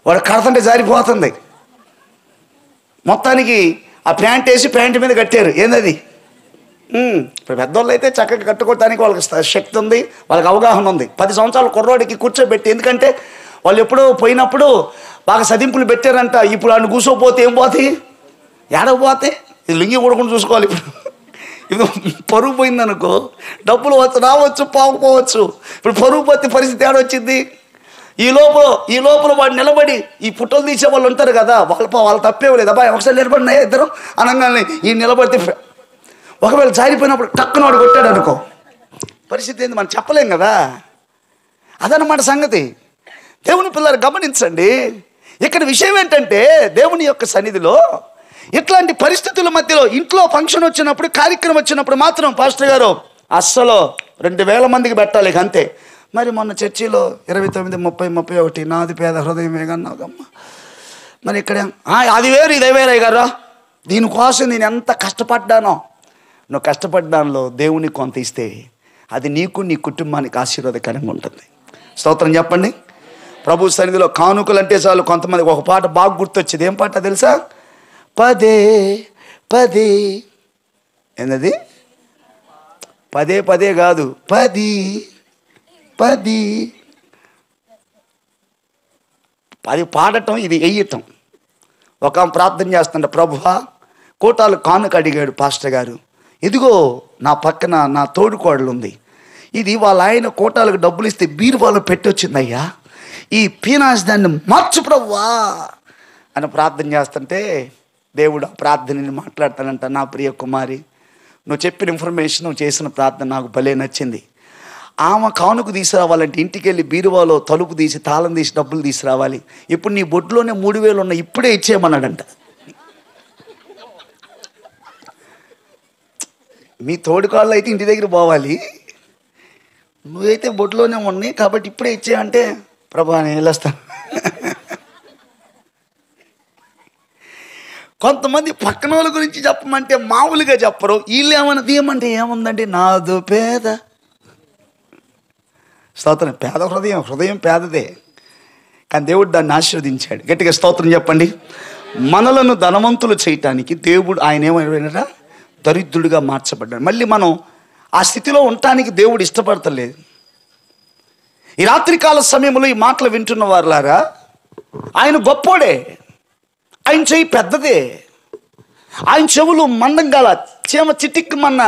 వాడు కడతంటే జారిపోతుంది. మొత్తానికి ఆ ప్యాంట్ వేసి ప్యాంట్ మీద కట్టారు. ఏందది? ఇప్పుడు పెద్దవాళ్ళు అయితే చక్కగా కట్టుకోవడానికి వాళ్ళకి శక్తి ఉంది, వాళ్ళకి అవగాహన ఉంది. 10 సంవత్సరాల కుర్రోడికి కూర్చోబెట్టి, ఎందుకంటే వాళ్ళు ఎప్పుడో పోయినప్పుడు బాగా సదింపులు పెట్టారంట. ఇప్పుడు ఆయన కూర్చోపోతే ఏం పోతాయి, ఏడకపోతే ఇది లింగి కొడుకుని చూసుకోవాలి. ఇప్పుడు పరుగు పోయిందనుకో, డబ్బులు రావచ్చు, పోకపోవచ్చు. ఇప్పుడు పరుగు పోతే పరిస్థితి ఏడొచ్చింది. ఈ లోపల వాడు నిలబడి ఈ పుట్టలు తీసే వాళ్ళు ఉంటారు కదా, వాళ్ళ తప్పేవలేదు. అబ్బాయి ఒకసారి నిలబడినాయా ఇద్దరు అనగానే ఈ నిలబడితే ఒకవేళ జారిపోయినప్పుడు టక్కున వాడు కొట్టాడు అనుకో, పరిస్థితి ఏంది మనం చెప్పలేం కదా. అదనమాట సంగతి. దేవుని పిల్లలు గమనించండి. ఇక్కడ విషయం ఏంటంటే, దేవుని యొక్క సన్నిధిలో ఇట్లాంటి పరిస్థితుల మధ్యలో ఇంట్లో ఫంక్షన్ వచ్చినప్పుడు, కార్యక్రమం వచ్చినప్పుడు మాత్రం పాస్టర్ గారు అస్సలు 2,000 మందికి పెట్టాలి అంతే. మరి మొన్న చర్చిలో 29:30-31 నాది పేద హృదయమేగా అన్నాగమ్మ. మరి ఇక్కడ అది వేరు ఇది వేరే గారు. దీనికోసం నేను ఎంత కష్టపడ్డానో, నువ్వు కష్టపడ్డాలో దేవునికి కొంత ఇస్తే అది నీకు నీ కుటుంబానికి ఆశీర్వాదకరంగా ఉంటుంది. స్తోత్రం చెప్పండి. ప్రభు సన్నిధిలో కానుకలు అంటే చాలు. కొంతమందికి ఒక పాట బాగా గుర్తొచ్చేది. ఏం పాట తెలుసా? పదే పదే. ఏంటది? పదే పదే కాదు, 10 పాడటం, ఇది వెయ్యటం. ఒక ప్రార్థన చేస్తుంటే, ప్రభువా కోటాలు కానుక అడిగాడు పాస్టర్ గారు. ఇదిగో నా పక్కన నా తోడుకోడలు ఉంది, ఇది వాళ్ళ ఆయన కోటాలకు డబ్బులు ఇస్తే బీరువాలో పెట్టొచ్చిందయ్యా, ఈ పీనాస్ దాన్ని మార్చు ప్రభువా అని ప్రార్థన చేస్తుంటే దేవుడు ఆ ప్రార్థనని మాట్లాడతానంట. నా ప్రియ కుమారి, నువ్వు చెప్పిన ఇన్ఫర్మేషన్, నువ్వు చేసిన ప్రార్థన నాకు భలే నచ్చింది. ఆమె కానుక తీసుకురావాలంటే ఇంటికి వెళ్ళి బీరువాలో తలుపు తీసి తాళం తీసి డబ్బులు తీసుకురావాలి. ఇప్పుడు నీ బొడ్లోనే 3,000 ఉన్నాయి, ఇప్పుడే ఇచ్చేయమన్నాడంట. మీ తోడుకాళ్ళు అయితే ఇంటి దగ్గర పోవాలి, నువ్వైతే బొడ్లోనే ఉన్నాయి కాబట్టి ఇప్పుడే ఇచ్చేయంటే, ప్రభా నేను వెళ్ళొస్తాను. కొంతమంది పక్కన వాళ్ళ గురించి చెప్పమంటే మామూలుగా చెప్పరు. వీళ్ళు ఏమన్నా తీయమంటే ఏముందంటే నాదు పేద. స్తోత్రం. పేద హృదయం పేదదే, కానీ దేవుడు దాన్ని ఆశీర్వదించాడు. గట్టిగా స్తోత్రం చెప్పండి. మనలను ధనవంతులు చేయటానికి దేవుడు ఆయన ఏమైనా దరిద్రుడిగా మార్చబడ్డాడు. మళ్ళీ మనం ఆ స్థితిలో ఉండటానికి దేవుడు ఇష్టపడతలేదు. ఈ రాత్రికాల సమయంలో ఈ మాటలు వింటున్న వారులారా, ఆయన గొప్పోడే, ఆయన చెయ్యి పెద్దదే, ఆయన చెవులు మందంగాల చీమ చిటిక్కుమన్న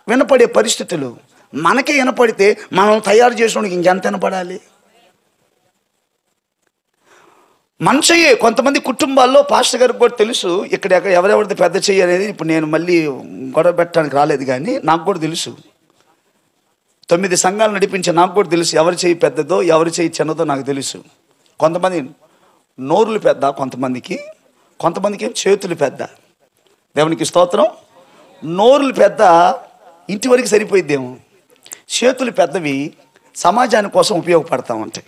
వినపడే పరిస్థితులు. మనకే వినపడితే మనం తయారు చేసినోడికి ఇంకెంత వినపడాలి. మంచయ్యే. కొంతమంది కుటుంబాల్లో పాస్టర్ గారికి కూడా తెలుసు ఇక్కడ ఎవరెవరిది పెద్ద చెయ్యి అనేది. ఇప్పుడు నేను మళ్ళీ గొడవ పెట్టడానికి రాలేదు, కానీ నాకు కూడా తెలుసు. 9 సంఘాలు నడిపించే నాకు కూడా తెలుసు ఎవరి చెయ్యి పెద్దదో ఎవరి చెయ్యి చిన్నదో నాకు తెలుసు. కొంతమంది నోరులు పెద్ద, కొంతమందికి చేతులు పెద్ద. దేవునికి స్తోత్రం. నోరులు పెద్ద ఇంటి వరకు సరిపోయిద్దేమో, చేతులు పెద్దవి సమాజాని కోసం ఉపయోగపడతా ఉంటాయి.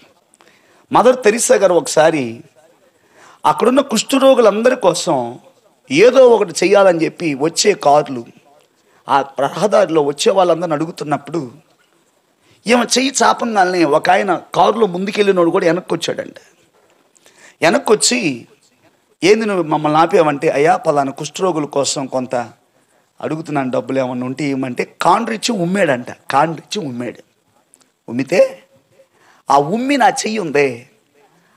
మదర్ తెరీసా గారు ఒకసారి అక్కడున్న కుష్ఠరోగులందరి కోసం ఏదో ఒకటి చెయ్యాలని చెప్పి వచ్చే కార్లు, ఆ రహదారిలో వచ్చే వాళ్ళందరిని అడుగుతున్నప్పుడు ఏమో చెయ్యి చాపంగానే ఒక ఆయన కారులో ముందుకెళ్ళినోడు కూడా వెనక్కి వచ్చాడంట. వెనక్కి వచ్చి, ఏంది నువ్వు మమ్మల్ని ఆపేవంటే, అయ్యా పలానా కుష్ఠరోగుల కోసం కొంత అడుగుతున్నాను, డబ్బులు ఏమన్నా ఉంటే ఏమంటే కాండ్రిచ్చి ఉమ్మాడంట. ఉమ్మితే ఆ ఉమ్మిన ఆ చెయ్యి ఉందే,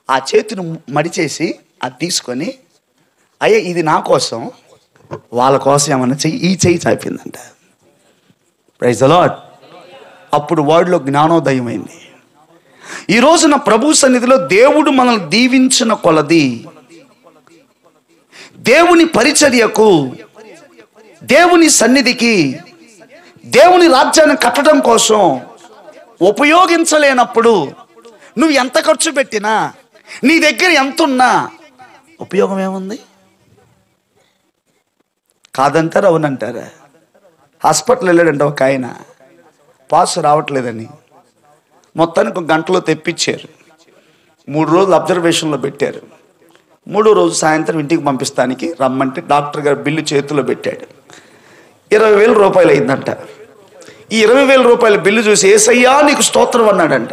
ఆ చేతిని మడిచేసి అది తీసుకొని, అయ్యా ఇది నా కోసం, వాళ్ళ కోసం ఏమన్నా ఈ చెయ్యి చాపిందంట. Praise the lord. అప్పుడు వాడిలో జ్ఞానోదయం అయింది. ఈ రోజున ప్రభు సన్నిధిలో దేవుడు మనల్ని దీవించిన కొలది దేవుని పరిచర్యకు, దేవుని సన్నిధికి, దేవుని రాజ్యాన్ని కట్టడం కోసం ఉపయోగించలేనప్పుడు నువ్వు ఎంత ఖర్చు పెట్టినా, నీ దగ్గర ఎంత ఉన్నా ఉపయోగం ఏముంది? కాదంటారా అవునంటారా? హాస్పిటల్ వెళ్ళాడంట ఒక ఆయన, పాస్ రావట్లేదని మొత్తానికి ఒక గంటలో తెప్పించారు. 3 రోజులు అబ్జర్వేషన్లో పెట్టారు. 3వ రోజు సాయంత్రం ఇంటికి పంపిస్తానికి రమ్మంటే డాక్టర్ గారు బిల్లు చేతిలో పెట్టాడు. 20,000 రూపాయలు అయిందంట. ఈ 20,000 రూపాయల బిల్లు చూసి యేసయ్యా నీకు స్తోత్రం అన్నాడంట.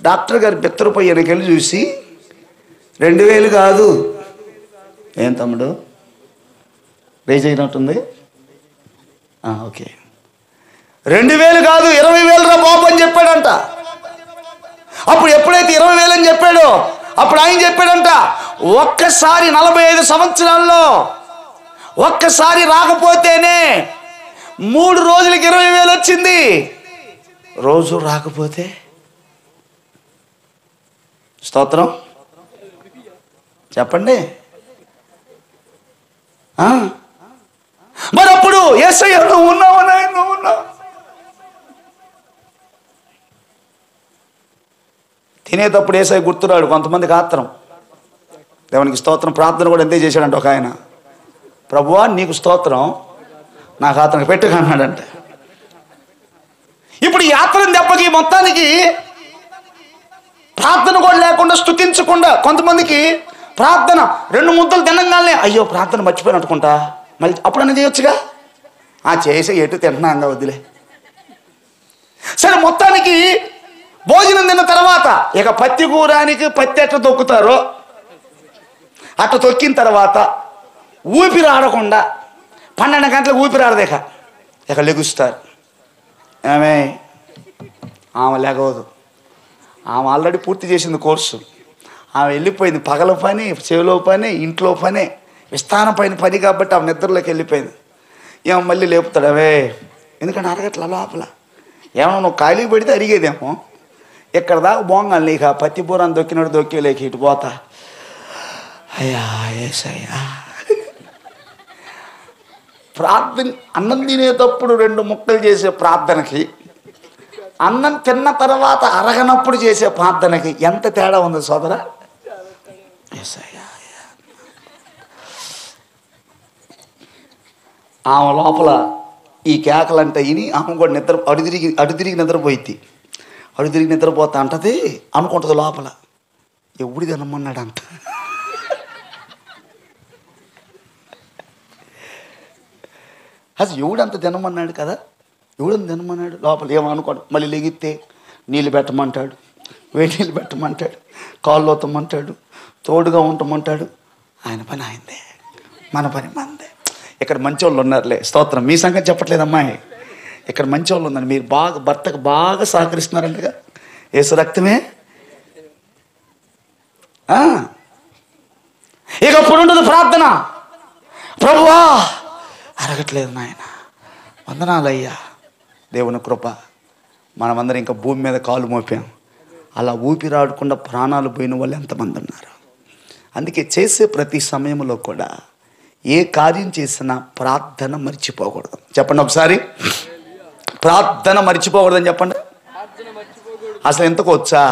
డాక్టర్ గారు బెత్తరపోయి వెనకెళ్ళి చూసి 2,000 కాదు. ఏం తమ్ముడు రేజ్ అయినట్టుంది? ఓకే, 2,000 కాదు 20,000 రా బాబు అని చెప్పాడంట. అప్పుడు ఎప్పుడైతే 20,000 అని చెప్పాడో అప్పుడు ఆయన చెప్పాడంట, ఒక్కసారి 45 సంవత్సరాల్లో ఒక్కసారి రాకపోతేనే 3 రోజులకి 20,000 వచ్చింది. రోజు రాకపోతే స్తోత్రం చెప్పండి. మరి అప్పుడు యేసయ్య నువ్వు ఉన్నావు, నువ్వు ఉన్నావు. తినేటప్పుడు యేసయ్య గుర్తురాడు. కొంతమందికి ఆత్రం. దేవునికి స్తోత్రం. ప్రార్థన కూడా ఎంతే చేశాడంట ఒక ఆయన, ప్రభువా నీకు స్తోత్రం, నాకు ఆత్రం పెట్టుకన్నాడంట. ఇప్పుడు ఈ ఆత్రం దెబ్బకి మొత్తానికి ప్రార్థన కూడా లేకుండా, స్తుతించకుండా, కొంతమందికి ప్రార్థన 2 ముద్దలు తినగానే అయ్యో ప్రార్థన మర్చిపోయిన అనుకుంటా, మళ్ళీ అప్పుడన్నా చేయొచ్చుగా, చేసే ఎటు తింటున్నా వద్దులే. సరే, మొత్తానికి భోజనం తిన్న తర్వాత ఇక పత్తి కూరానికి పత్తి ఎట్లా తొక్కుతారో అట్లా తొక్కిన తర్వాత ఊపిరి ఆడకుండా 12 గంటలకు ఊపిరి ఆడదేక ఇక లెగుస్తారు. ఆమె లేగవదు. ఆమె ఆల్రెడీ పూర్తి చేసింది కోర్సు. ఆమె వెళ్ళిపోయింది. పగల పని, చెవిలో పని, ఇంట్లో పని, విస్తారం పని కాబట్టి ఆమె నిద్రలోకి వెళ్ళిపోయింది. ఏమో మళ్ళీ లేపుతాడు అవే, ఎందుకంటే అరగట్ల లోపల ఏమన్నా నువ్వు ఖాళీ పెడితే అరిగేదేమో. ఇక్కడ దాకా బోంగాలి ఇక పత్తి పూరాన్ని దొక్కినట్టు దొక్కేలేక ఇటు పోతా. అయ్యా ఏసయ్యా. ప్రార్థన అన్నం తినేటప్పుడు 2 ముక్కలు చేసే ప్రార్థనకి, అన్నం తిన్న తర్వాత అరగనప్పుడు చేసే ప్రార్థనకి ఎంత తేడా ఉంది సోదరా? ఆమె లోపల ఈ కేకలంటే ఇని ఆమె కూడా అటు తిరిగి నిద్రపోయిద్ది. అటు తిరిగి నిద్రపోతా అంటది అనుకుంటుంది లోపల, ఎవడు తినమన్నాడంట. అసలు ఎవడంత తినమన్నాడు కదా, ఎవడంత తినమన్నాడు లోపల ఏమనుకోడు. మళ్ళీ లెగిస్తే నీళ్ళు పెట్టమంటాడు, వేడి నీళ్ళు పెట్టమంటాడు, కాళ్ళు వత్తమంటాడు, తోడుగా ఉండమంటాడు. ఆయన పని ఆయనదే, మన పని మనదే. ఇక్కడ మంచి వాళ్ళు ఉన్నారులే, స్తోత్రం. మీ సంగతి చెప్పట్లేదు అమ్మాయి, ఇక్కడ మంచి వాళ్ళు ఉన్నారు. మీరు బాగా భర్తకు బాగా సహకరిస్తున్నారంటగా, యేసు రక్తమే. ఇక ఇప్పుడు ఉండదు ప్రార్థన, ప్రభువా అరగట్లేదు నాయన, వందనాలయ్యా. దేవుని కృప, మనమందరం ఇంకా భూమి మీద కాలు మోపాం. అలా ఊపిరాడకుండా ప్రాణాలు పోయిన వాళ్ళు ఎంతమంది ఉన్నారు. అందుకే చేసే ప్రతి సమయంలో కూడా ఏ కార్యం చేసినా ప్రార్థన మర్చిపోకూడదు. చెప్పండి ఒకసారి, ప్రార్థన మర్చిపోకూడదని చెప్పండి. అసలు ఎంతకు వచ్చా?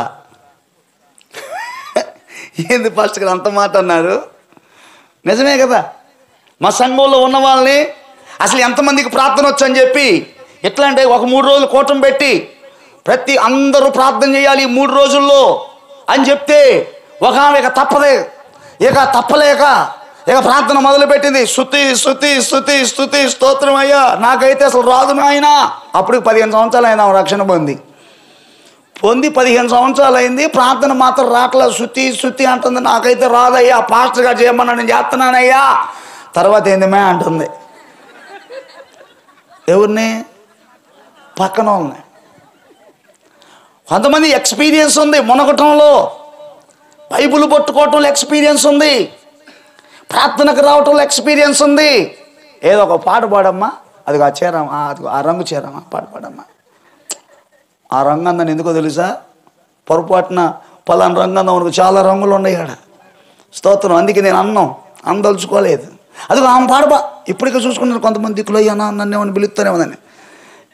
ఏంది పాస్టర్ గారు అంత మాట అన్నారు? నిజమే కదా. మా సంఘంలో ఉన్న వాళ్ళని అసలు ఎంతమందికి ప్రార్థన వచ్చని చెప్పి ఎట్లా అంటే ఒక 3 రోజులు కూటమి పెట్టి అందరూ ప్రార్థన చేయాలి 3 రోజుల్లో అని చెప్తే ఒక ఆమె ఇక తప్పలేక ప్రార్థన మొదలుపెట్టింది. స్తుతి స్తుతి స్తుతి స్తుతి స్తోత్రం అయ్యా, నాకైతే అసలు రాదు నాయన. అప్పుడు 15 సంవత్సరాలు అయింది ఆమె రక్షణ పొంది 15 సంవత్సరాలు అయింది. ప్రార్థన మాత్రం రాట్లా, శుతి శుతి అంటుంది. నాకైతే రాదయ్యా, పాస్టర్ గారు చేయమన్నా నేను చేస్తున్నానయ్యా. తర్వాత ఏందిమే అంటుంది. ఎవరిని? పక్కన వాళ్ళని. కొంతమంది ఎక్స్పీరియన్స్ ఉంది మునగటంలో, బైబుల్ పట్టుకోవటంలో ఎక్స్పీరియన్స్ ఉంది, ప్రార్థనకు రావటంలో ఎక్స్పీరియన్స్ ఉంది. ఏదో ఒక పాట పాడమ్మా, అది ఆ చీరమ్మా, అది ఆ రంగు చీరమ్మా, పాట పాడమ్మా. ఆ రంగు అందని ఎందుకో తెలుసా? పొరపాటున పలానా రంగు అందాం అనుకో, చాలా రంగులు ఉన్నాయి ఆడ. స్తోత్రం. అందుకే నేను అందలుచుకోలేదు. అదిగో ఆమె పాడబా. ఇప్పటికే చూసుకున్నాను కొంతమంది దిక్కులు, అయ్యానా నన్ను ఏమని పిలుస్తానేమోదని.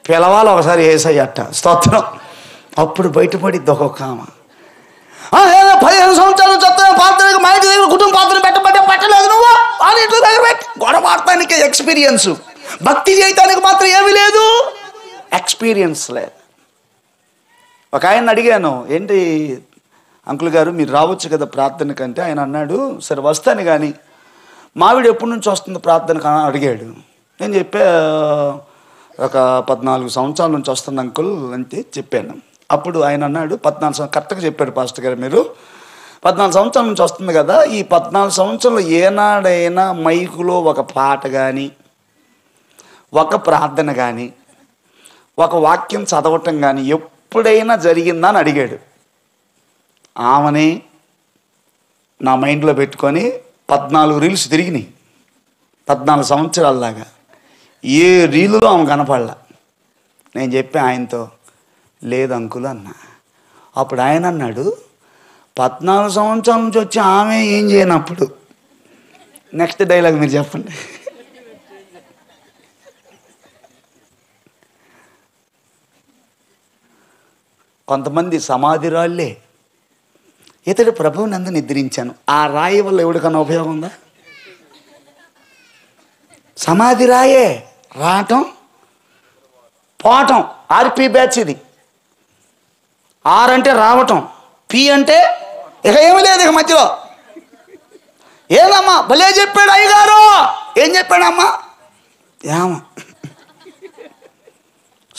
పిలవాలి ఒకసారి యేసయ్య అట్ట. స్తోత్రం. అప్పుడు బయటపడిద్ది ఒక్కొక్క ఆమె. 15 సంవత్సరాలు చెప్తాను పాత్ర, మా ఇంటి దగ్గర కుటుంబ పాత్ర పెట్టలేదు నువ్వు అని ఇంటి దగ్గర పెట్టి గొడవ ఆడటానికి ఎక్స్పీరియన్స్, భక్తి చేయటానికి మాత్రం ఏమీ లేదు, ఎక్స్పీరియన్స్ లేదు. ఒక ఆయన అడిగాను, ఏంటి అంకుల్ గారు మీరు రావచ్చు కదా ప్రార్థనకంటే. ఆయన అన్నాడు, సరే వస్తాను కానీ మావిడ ఎప్పటి నుంచి వస్తుంది ప్రార్థనకు అని అడిగాడు. నేను చెప్పా, ఒక 14 సంవత్సరాల నుంచి వస్తుంది అంకుల్ అంటే చెప్పాను. అప్పుడు ఆయన అన్నాడు, 14 సంవత్సరాలు కరెక్ట్గా చెప్పాడు పాస్టర్ గారు మీరు, 14 సంవత్సరాల నుంచి వస్తుంది కదా, ఈ 14 సంవత్సరాలు ఏనాడైనా మైకులో ఒక పాట కానీ, ఒక ప్రార్థన కానీ, ఒక వాక్యం చదవటం కానీ ఎప్పుడైనా జరిగిందా అని అడిగాడు. ఆమెని నా మైండ్లో పెట్టుకొని 14 రీల్స్ తిరిగినాయి 14 సంవత్సరాలలాగా. ఏ రీలులో ఆమె కనపడలా. నేను చెప్పి ఆయనతో, లేదు అంకుల్ అన్న. అప్పుడు ఆయన అన్నాడు, 14 సంవత్సరాల నుంచి వచ్చి ఆమె ఏం చేయనప్పుడు. నెక్స్ట్ డైలాగ్ మీరు చెప్పండి. కొంతమంది సమాధి రాళ్ళే. ఇతడు ప్రభువుని అందు నిద్రించాను. ఆ రాయి వల్ల ఎవడికన్నా ఉపయోగం ఉందా? సమాధి రాయే రావటం పోవటం. ఆర్పి బ్యాచ్ ఇది. ఆర్ అంటే రావటం, పి అంటే ఇక ఏమీ లేదు ఇక మధ్యలో. ఏదమ్మా భలే చెప్పాడు అయ్యగారు. ఏం చెప్పాడమ్మా? ఏమో.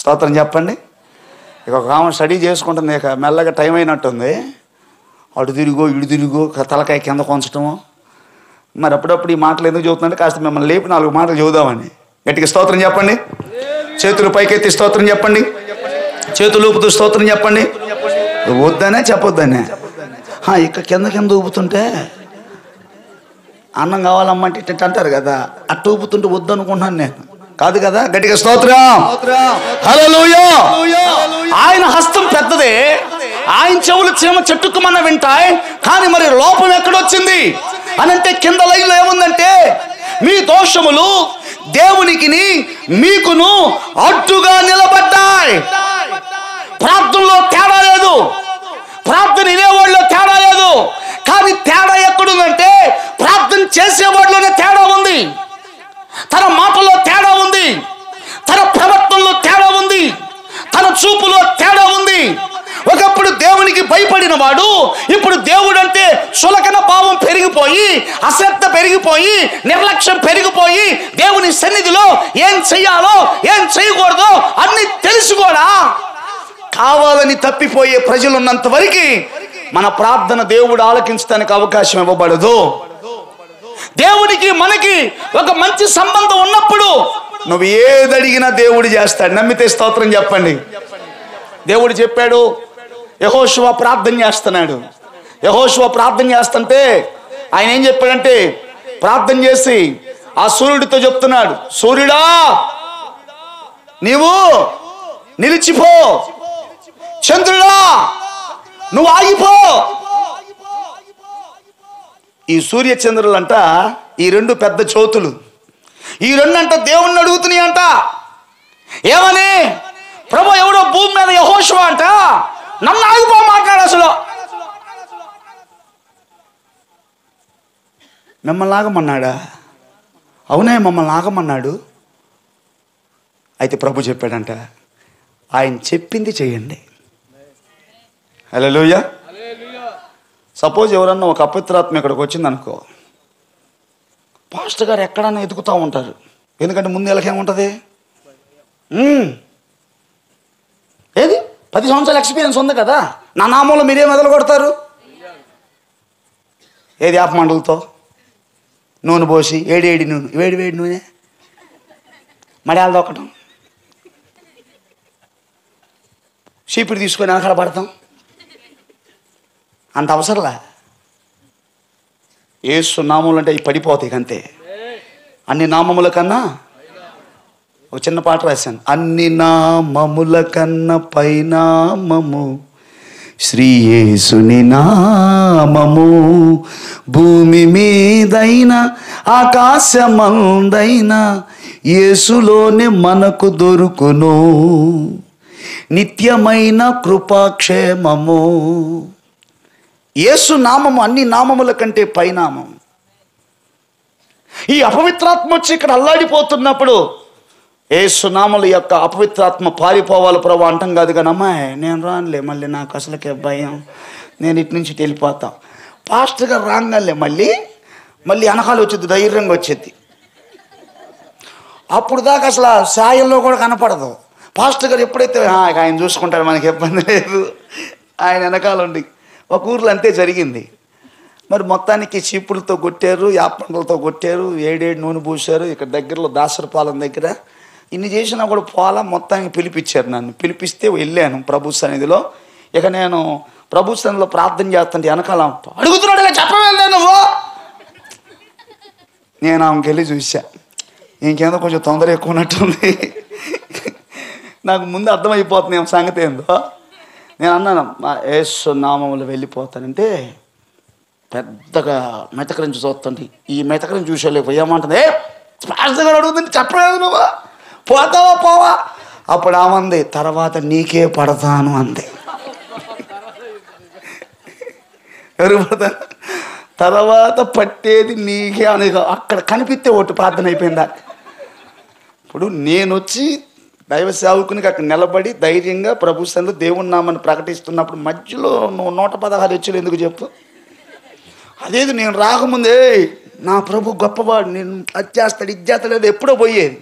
స్తోత్రం చెప్పండి. ఇక ఒక ఆమె స్టడీ చేసుకుంటుంది. ఇక మెల్లగా టైం అయినట్టుంది. అటు తిరిగో ఇటు తిరిగో తలకాయ కింద కొంచటము. మరి అప్పుడప్పుడు ఈ మాటలు ఎందుకు చదువుతుందంటే కాస్త మిమ్మల్ని లేపి 4 మాటలు చదువుదామని. గట్టిగా స్తోత్రం చెప్పండి. చేతులు పైకెత్తి స్తోత్రం చెప్పండి. చేతులు ఊపుతూ స్తోత్రం చెప్పండి. వద్దనే చెప్పొద్దనే. ఇక కింద ఊపుతుంటే అన్నం కావాలమ్మంటే ఇట్ట అంటారు కదా, అట్ట ఊపుతుంటే వద్దు అనుకుంటున్నాను నేను. కాదు కదా. గట్టిగా స్తోత్రం. హల్లెలూయా. ఆయన హస్తం పెద్దదే, ఆయన చెవులు చీమ చెట్టుకుమన్న వింటాయి. కానీ మరి లోపం ఎక్కడొచ్చింది అని అంటే కింద లైన్లో ఏముందంటే, మీ దోషములు దేవునికి మీకును అడ్డుగా నిలబడ్డాయి. ప్రార్థనలో తేడా లేదు, ప్రార్థన వినేవాళ్ళలో తేడా లేదు. కానీ తేడా ఎక్కడుందంటే ప్రార్థన చేసేవాళ్ళలోనే తేడా ఉంది. తన మాటలో తేడా ఉంది, తన ప్రవర్తనలో తేడా ఉంది, తన చూపులో తేడా ఉంది. ఒకప్పుడు దేవునికి భయపడిన వాడు ఇప్పుడు దేవుడు అంటే చులకన భావం పెరిగిపోయి, అశ్రద్ధ పెరిగిపోయి, నిర్లక్ష్యం పెరిగిపోయి, దేవుని సన్నిధిలో ఏం చెయ్యాలో ఏం చేయకూడదో అన్ని తెలిసి కూడా కావాలని తప్పిపోయే ప్రజలు ఉన్నంత వరకు మన ప్రార్థన దేవుడు ఆలకించడానికి అవకాశం ఇవ్వబడదు. దేవుడికి మనకి ఒక మంచి సంబంధం ఉన్నప్పుడు నువ్వు ఏది అడిగినా దేవుడు చేస్తాడు. నమ్మితే స్తోత్రం చెప్పండి. దేవుడు చెప్పాడు, యెహోషువ ప్రార్థన చేస్తున్నాడు. యెహోషువ ప్రార్థన చేస్తుంటే ఆయన ఏం చెప్పాడంటే, ప్రార్థన చేసి ఆ సూర్యుడితో చెప్తున్నాడు, సూర్యుడా నీవు నిలిచిపో, చంద్రుడా నువ్వు ఆగిపో. ఈ సూర్య చంద్రులంట ఈ 2 పెద్ద జ్యోతులు. ఈ 2 అంట దేవుణ్ణి అడుగుతున్నాయి అంట. ఏమని? ప్రభు ఎవడో భూమి మీద యెహోషువ అంట నన్ను ఆగిపో మాట్లాడు. అసలు మిమ్మల్ని ఆగమన్నాడా? అవునే మమ్మల్ని ఆగమన్నాడు. అయితే ప్రభు చెప్పాడంట, ఆయన చెప్పింది చేయండి. హల్లెలూయా. సపోజ్ ఎవరన్నా ఒక అపవిత్రాత్మ ఇక్కడికి వచ్చింది అనుకో, పాస్టర్ గారు ఎక్కడన్నా ఎదుగుతూ ఉంటారు. ఎందుకంటే ముందు ఎలాగేముంటుంది, ఏది 10 సంవత్సరాల ఎక్స్పీరియన్స్ ఉంది కదా, నా నామంలో మీరేం మొదలు కొడతారు? ఏది ఆపమండలతో నూనె పోసి వేడి నూనె, వేడి నూనె మడియాలు దొక్కటం, చీపిడి తీసుకొని వెనకాల పడతాం. అంత అవసరంలా. యేసు నామములు అంటే అవి పడిపోతాయి అంతే. అన్ని నామముల కన్నా ఒక చిన్న పాట రాశాను, అన్ని నామముల కన్నా పైనామము శ్రీ యేసుని నామము భూమి మీదైన ఆకాశమందైన యేసులోనే మనకు దొరుకును నిత్యమైన కృపాక్షేమము. యేసు నామము అన్ని నామముల కంటే పైనామం. ఈ అపవిత్రాత్మ వచ్చి ఇక్కడ అల్లాడిపోతున్నప్పుడు యేసు నామముల యొక్క అపవిత్రాత్మ పారిపోవాలి ప్రభు అంటాం కాదు. కానీ అమ్మాయి నేను రానులే, మళ్ళీ నాకు అసలుకే భయం, నేను ఇటు నుంచి వెళ్ళిపోతా. పాస్టర్ గారు రాగానే మళ్ళీ వెనకాల వచ్చేది, ధైర్యంగా వచ్చేది. అప్పుడు దాకా అసలు సాయంలో కూడా కనపడదు. పాస్టర్ గారు ఎప్పుడైతే ఆయన చూసుకుంటారు, మనకి ఇబ్బంది లేదు, ఆయన వెనకాల ఉండి. ఒక ఊర్లో అంతే జరిగింది. మరి మొత్తానికి చీపులతో కొట్టారు, యాపండ్లతో కొట్టారు, 7 నూనె పూసారు. ఇక్కడ దగ్గరలో దాసరపాలెం దగ్గర ఇన్ని చేసినా కూడా పోలా. మొత్తానికి పిలిపించారు నన్ను. పిలిపిస్తే వెళ్ళాను ప్రభు సన్నిధిలో. ఇక నేను ప్రభు సన్నిధిలో ప్రార్థన చేస్తుంటే వెనకాల అడుగుతున్నాడు, చెప్పలేదు నువ్వు. నేను ఆమెకి వెళ్ళి చూసా, ఇంకేందో కొంచెం తొందర ఎక్కువ ఉన్నట్టుంది. నాకు ముందు అర్థమైపోతుంది ఏం సంగతి ఏందో. నేను అన్నాను, యేసు నామములో వెళ్ళిపోతానంటే పెద్దగా మెతకరించి చూస్తుంది. ఈ మెతకరించి చూసేలేక ఏమంటుంది, పాస్టర్ గారు అడుగుతుంది, చెప్పలేదు నువ్వు, పోతావా పోవా. అప్పుడు ఆమంది, తర్వాత నీకే పడతాను అంది. ఎవరు పడతాను, తర్వాత పట్టేది నీకే అని అక్కడ కనిపిస్తే ఒకటి ప్రార్థన అయిపోయిందా. ఇప్పుడు నేను వచ్చి దైవ సేవకునికి అక్కడ నిలబడి ధైర్యంగా ప్రభు సన్నిధిలో దేవుని నామాన్ని ప్రకటిస్తున్నప్పుడు మధ్యలో నువ్వు 116 హెచ్చులు ఎందుకు చెప్పు. అదేది నేను రాకముందే నా ప్రభు గొప్పవాడు, నేను అది చేస్తాడు ఇది చేస్తాడు ఎప్పుడో పోయేది.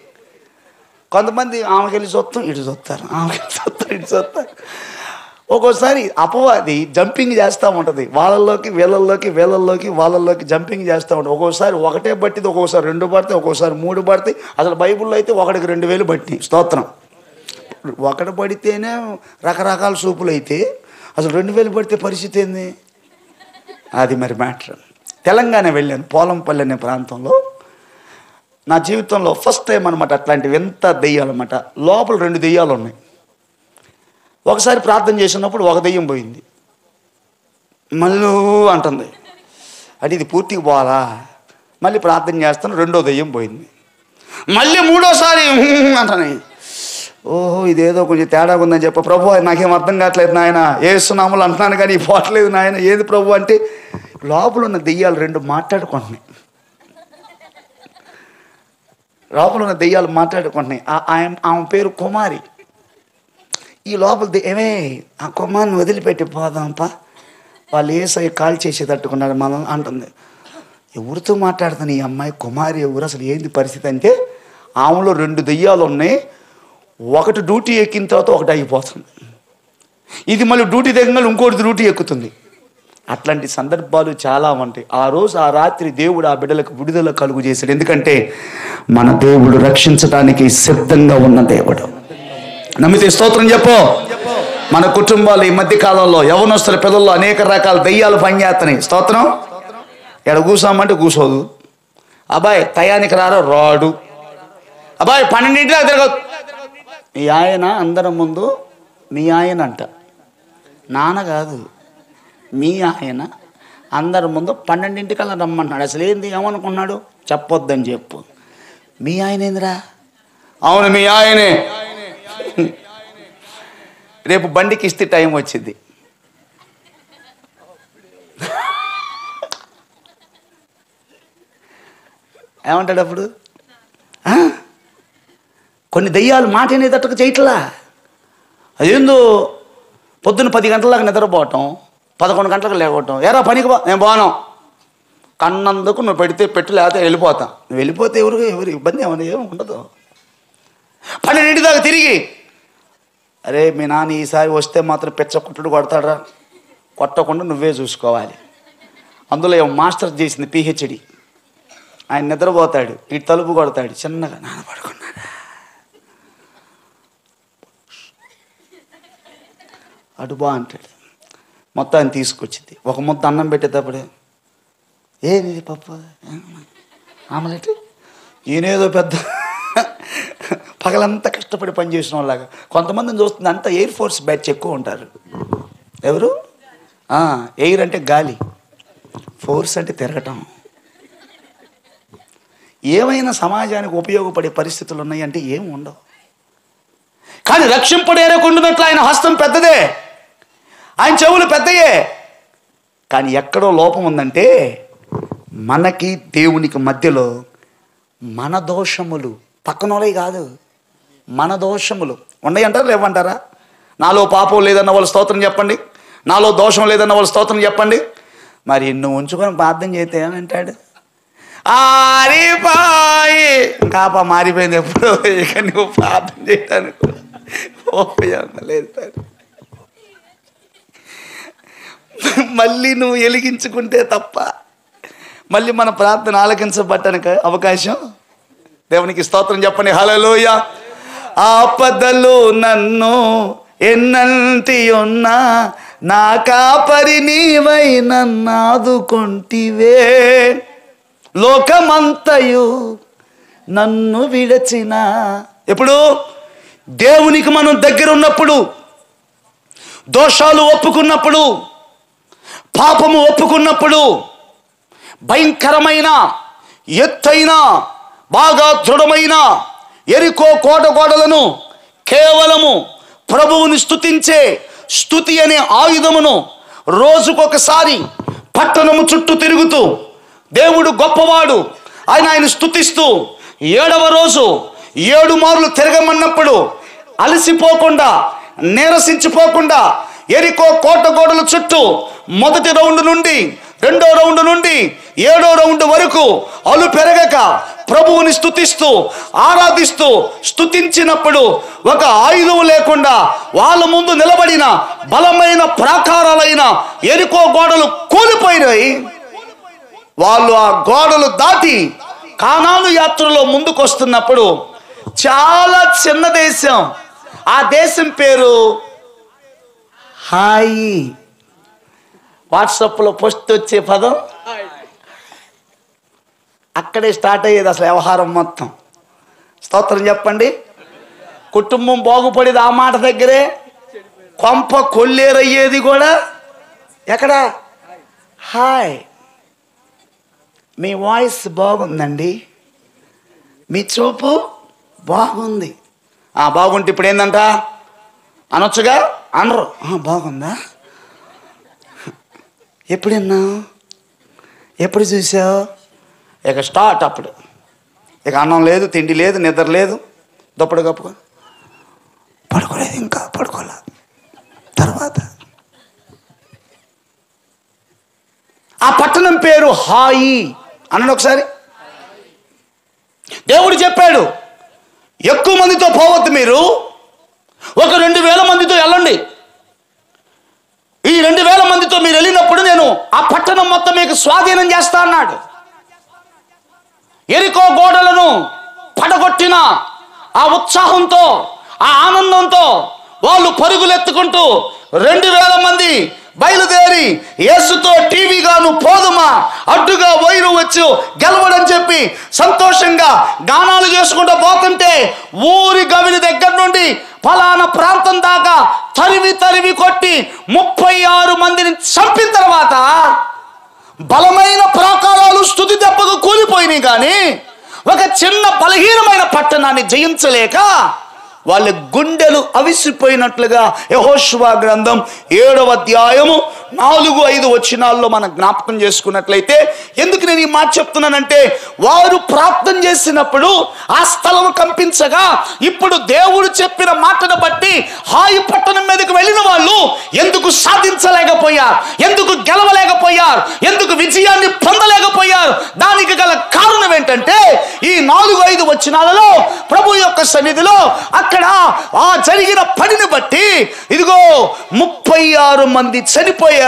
కొంతమంది ఆమెకి వెళ్ళి చూస్తాం, ఇటు చూస్తారు, ఆమెకి చూస్తారు, ఇటు చూస్తారు. ఒక్కోసారి అపవాది జంపింగ్ చేస్తూ ఉంటుంది, వాళ్ళల్లోకి వాళ్ళల్లోకి జంపింగ్ చేస్తూ ఉంటుంది. ఒక్కోసారి ఒకటే బట్టిది, ఒక్కోసారి 2 పడతాయి, ఒక్కోసారి 3 పడతాయి. అసలు బైబిల్లో అయితే ఒకటికి 2000 బట్టి స్తోత్రం. ఒకటి పడితేనే రకరకాల సూపులు అయితే అసలు 2000 పడితే పరిస్థితి ఏంది. అది మరి మ్యాటర్. తెలంగాణ వెళ్ళాను, పోలంపల్లి అనే ప్రాంతంలో. నా జీవితంలో ఫస్ట్ టైం అనమాట అట్లాంటివి. ఎంత దెయ్యాలు అనమాట. లోపల 2 దెయ్యాలు ఉన్నాయి. ఒకసారి ప్రార్థన చేసినప్పుడు ఒక దెయ్యం పోయింది, మళ్ళీ అంటుంది. అంటే ఇది పూర్తిగా పోవాలా. మళ్ళీ ప్రార్థన చేస్తాను, 2వ దెయ్యం పోయింది. మళ్ళీ 3వసారి అంటాను. ఓహో ఇదేదో కొంచెం తేడాగా ఉందని చెప్ప. ప్రభు నాకేం అర్థం కావట్లేదు నాయన, యేసునామములో అంటున్నాను కానీ పోవట్లేదు నాయన, ఏది ప్రభు అంటే లోపల ఉన్న దెయ్యాలు 2 మాట్లాడుకుంటున్నాయి. లోపల ఉన్న దెయ్యాలు మాట్లాడుకుంటున్నాయి. ఆమె పేరు కుమారి. ఈ లోపల ఏమే ఆ కుమార్ని వదిలిపెట్టి పోదాంపా, వాళ్ళు యేసయ్య కాల్ చేసి తట్టుకున్నారు మనం అంటుంది. ఎవరితో మాట్లాడుతుంది ఈ అమ్మాయి, కుమారి ఎవరు, అసలు ఏంది పరిస్థితి అంటే ఆమెలో 2 దెయ్యాలు ఉన్నాయి. ఒకటి డ్యూటీ ఎక్కిన తర్వాత ఒకటి అయిపోతుంది. ఇది మళ్ళీ డ్యూటీ దిగంగా ఇంకోటి డ్యూటీ ఎక్కుతుంది. అట్లాంటి సందర్భాలు చాలా ఉంటాయి. ఆ రోజు ఆ రాత్రి దేవుడు ఆ బిడ్డలకు విడుదల కలుగు చేశాడు. ఎందుకంటే మన దేవుడు రక్షించడానికి సిద్ధంగా ఉన్న దేవుడు. నమ్మితే స్తోత్రం చెప్పు. మన కుటుంబాలు ఈ మధ్య కాలంలో యవనస్తుల పిల్లల్లో అనేక రకాల దెయ్యాలు పనిచేస్తున్నాయి. స్తోత్రం. ఇక్కడ కూసామంటే కూసోదు, అబ్బాయి టయానికి రాడు, అబ్బాయి 12 తిరగదు. మీ ఆయన అందరి ముందు మీ ఆయన అంట, నాన్న కాదు, మీ ఆయన అందరి ముందు 12 రమ్మంటున్నాడు. అసలు ఏంది ఏమనుకున్నాడు, చెప్పొద్దని చెప్పు. మీ ఆయన ఏందిరా? అవును మీ ఆయనే. రేపు బండికి ఇస్తే టైం వచ్చింది. ఏమంటాడు అప్పుడు? కొన్ని దెయ్యాలు మాట అనేటట్టుగా చేయట్లా. అదేందో పొద్దున్న 10 గంటలకు నిద్రపోవటం, 11 గంటలకు లేకపోవటం. ఎరా పనికి నేను పోను, కన్నందుకు నువ్వు పెడితే పెట్టు, లేకపోతే వెళ్ళిపోతా. నువ్వు వెళ్ళిపోతే ఎవరు ఇబ్బంది ఏమన్నా ఏమి ఉండదు. 12 దాకా తిరిగి అరే మీ నాన్న ఈసారి వస్తే మాత్రం పెచ్చ కుట్టుడు కొడతాడరా, కొట్టకుండా నువ్వే చూసుకోవాలి. అందులో మాస్టర్ చేసింది పిహెచ్డి. ఆయన నిద్రపోతాడు, ఇటు తలుపు కొడతాడు చిన్నగా, నాన్న పడుకున్నాడా, అటు బా అంటాడు. మొత్తాన్ని తీసుకొచ్చింది. ఒక ముద్ద అన్నం పెట్టేటప్పుడే ఏది పప్పు ఆమలెట్. ఈయనేదో పెద్ద పగలంతా కష్టపడి పనిచేసిన వాళ్ళలాగా. కొంతమందిని చూస్తుంది అంతా ఎయిర్ ఫోర్స్ బ్యాచ్ ఎక్కువ ఉంటారు. ఎవరు ఎయిర్ అంటే గాలి, ఫోర్స్ అంటే తిరగటం. ఏమైనా సమాజానికి ఉపయోగపడే పరిస్థితులు ఉన్నాయంటే ఏమి ఉండవు. కానీ రక్షింపడేరకుండానట్లు ఆయన హస్తం పెద్దదే, ఆయన చెవులు పెద్దయే. కానీ ఎక్కడో లోపం ఉందంటే మనకి దేవునికి మధ్యలో మన దోషములు, పక్కనోళ్ళవి కాదు, మన దోషములు ఉన్నాయంటారా లేవంటారా? నాలో పాపం లేదన్న వాళ్ళు స్తోత్రం చెప్పండి, నాలో దోషం లేదన్న వాళ్ళు స్తోత్రం చెప్పండి. మరి నువ్వు ఉంచుకొని ప్రార్థన చేస్తే ఏమంటాడు? ఆరిపోయి కాప మారిపోయింది ఎప్పుడు, ఇక నువ్వు ప్రార్థన చేయడానికి లేదు. మళ్ళీ నువ్వు వెలిగించుకుంటే తప్ప మళ్ళీ మన ప్రార్థన ఆలకించబట్టడానికి అవకాశం. దేవునికి స్తోత్రం చెప్పండి. హల్లెలూయా. ఆపదలు నన్ను ఎన్నంటి ఉన్నా నా కాపరి నీవై నన్ను ఆదుకొంటివే, లోకమంతయు నన్ను విడచిన. ఎప్పుడు? దేవునికి మనం దగ్గర ఉన్నప్పుడు, దోషాలు ఒప్పుకున్నప్పుడు, పాపము ఒప్పుకున్నప్పుడు, భయంకరమైన ఎత్తైన బాగా దృఢమైన ఎరికో కోట గోడలను కేవలము ప్రభువుని స్తుతించే స్తుతి అనే ఆయుధమును రోజుకొకసారి పట్టణము చుట్టూ తిరుగుతూ దేవుడు గొప్పవాడు ఆయన స్తుతిస్తూ 7వ రోజు 7 మార్లు తిరగమన్నప్పుడు అలసిపోకుండా, నీరసించిపోకుండా ఎరికో కోట గోడల చుట్టూ మొదటి రౌండ్ నుండి 2వ రౌండ్ నుండి 7వ రౌండ్ వరకు అలు పెరగక ప్రభువుని స్తుతిస్తూ ఆరాధిస్తూ స్తుతించినప్పుడు ఒక ఆయుధం లేకుండా వాళ్ళ ముందు నిలబడిన బలమైన ప్రాకారాలైన ఎరికో గోడలు కూలిపోయినాయి. వాళ్ళు ఆ గోడలు దాటి కానాను యాత్రలో ముందుకు వస్తున్నప్పుడు చాలా చిన్న దేశం, ఆ దేశం పేరు హాయి. వాట్సాప్లో పోస్ట్ వచ్చే పదం అక్కడే స్టార్ట్ అయ్యేది అసలు వ్యవహారం మొత్తం. స్తోత్రం చెప్పండి. కుటుంబం బాగుపడేది ఆ మాట దగ్గరే, కొంప కొల్లేరయ్యేది కూడా ఎక్కడ? హాయ్. మీ వాయిస్ బాగుందండి, మీ చూపు బాగుంది. బాగుంటే ఇప్పుడు ఏందంట అనొచ్చుగా? అనరు. బాగుందా? ఎప్పుడు విన్నావు, ఎప్పుడు చూసావు? ఇక స్టార్ట్. అప్పుడు ఇక అన్నం లేదు, తిండి లేదు, నిద్ర లేదు, దుప్పటి కప్పుకొని పడుకోలేదు, ఇంకా పడుకోలే. తర్వాత ఆ పట్టణం పేరు హాయి అన్నాడు. ఒకసారి దేవుడు చెప్పాడు, ఎక్కువ మందితో పోవద్దు, మీరు ఒక 2000 మందితో వెళ్ళండి. ఈ 2000 మందితో మీరు వెళ్ళినప్పుడు నేను ఆ పట్టణం మొత్తం మీకు స్వాధీనం చేస్తా అన్నాడు. ఎరికో గోడలను పడగొట్టిన ఆ ఉత్సాహంతో, ఆ ఆనందంతో వాళ్ళు పరుగులెత్తుకుంటూ 2000 మంది బయలుదేరి యేసుతో టీవీగాను పోదుమా, అడ్డుగా వైరు వచ్చు గెలవడని చెప్పి సంతోషంగా గానాలు చేసుకుంటూ పోతుంటే ఊరి గవిని దగ్గర నుండి ఫలానా ప్రాంతం దాకా తరివి కొట్టి 36 మందిని చంపిన తర్వాత బలమైన ప్రాకారాలు స్తుతి దెబ్బకు కూలిపోయినాయి. కానీ ఒక చిన్న బలహీనమైన పట్టణాన్ని జయించలేక వాళ్ళ గుండెలు అవిసిపోయినట్లుగా యెహోషువ గ్రంథం 7వ అధ్యాయము 4-5 వచనాల్లో మనం జ్ఞాపకం చేసుకున్నట్లయితే, ఎందుకు నేను ఈ మాట చెప్తున్నానంటే, వారు ప్రార్థన చేసినప్పుడు ఆ స్థలం కంపించగా ఇప్పుడు దేవుడు చెప్పిన మాటను బట్టి హాయి పట్టణం మీదకి వెళ్ళిన వాళ్ళు ఎందుకు సాధించలేకపోయారు, ఎందుకు గెలవలేకపోయారు, ఎందుకు విజయాన్ని పొందలేకపోయారు? దానికి గల కారణం ఏంటంటే, ఈ 4-5 వచనాలలో ప్రభు యొక్క సన్నిధిలో అక్కడ ఆ జరిగిన పనిని బట్టి ఇదిగో 36 మంది చనిపోయారు.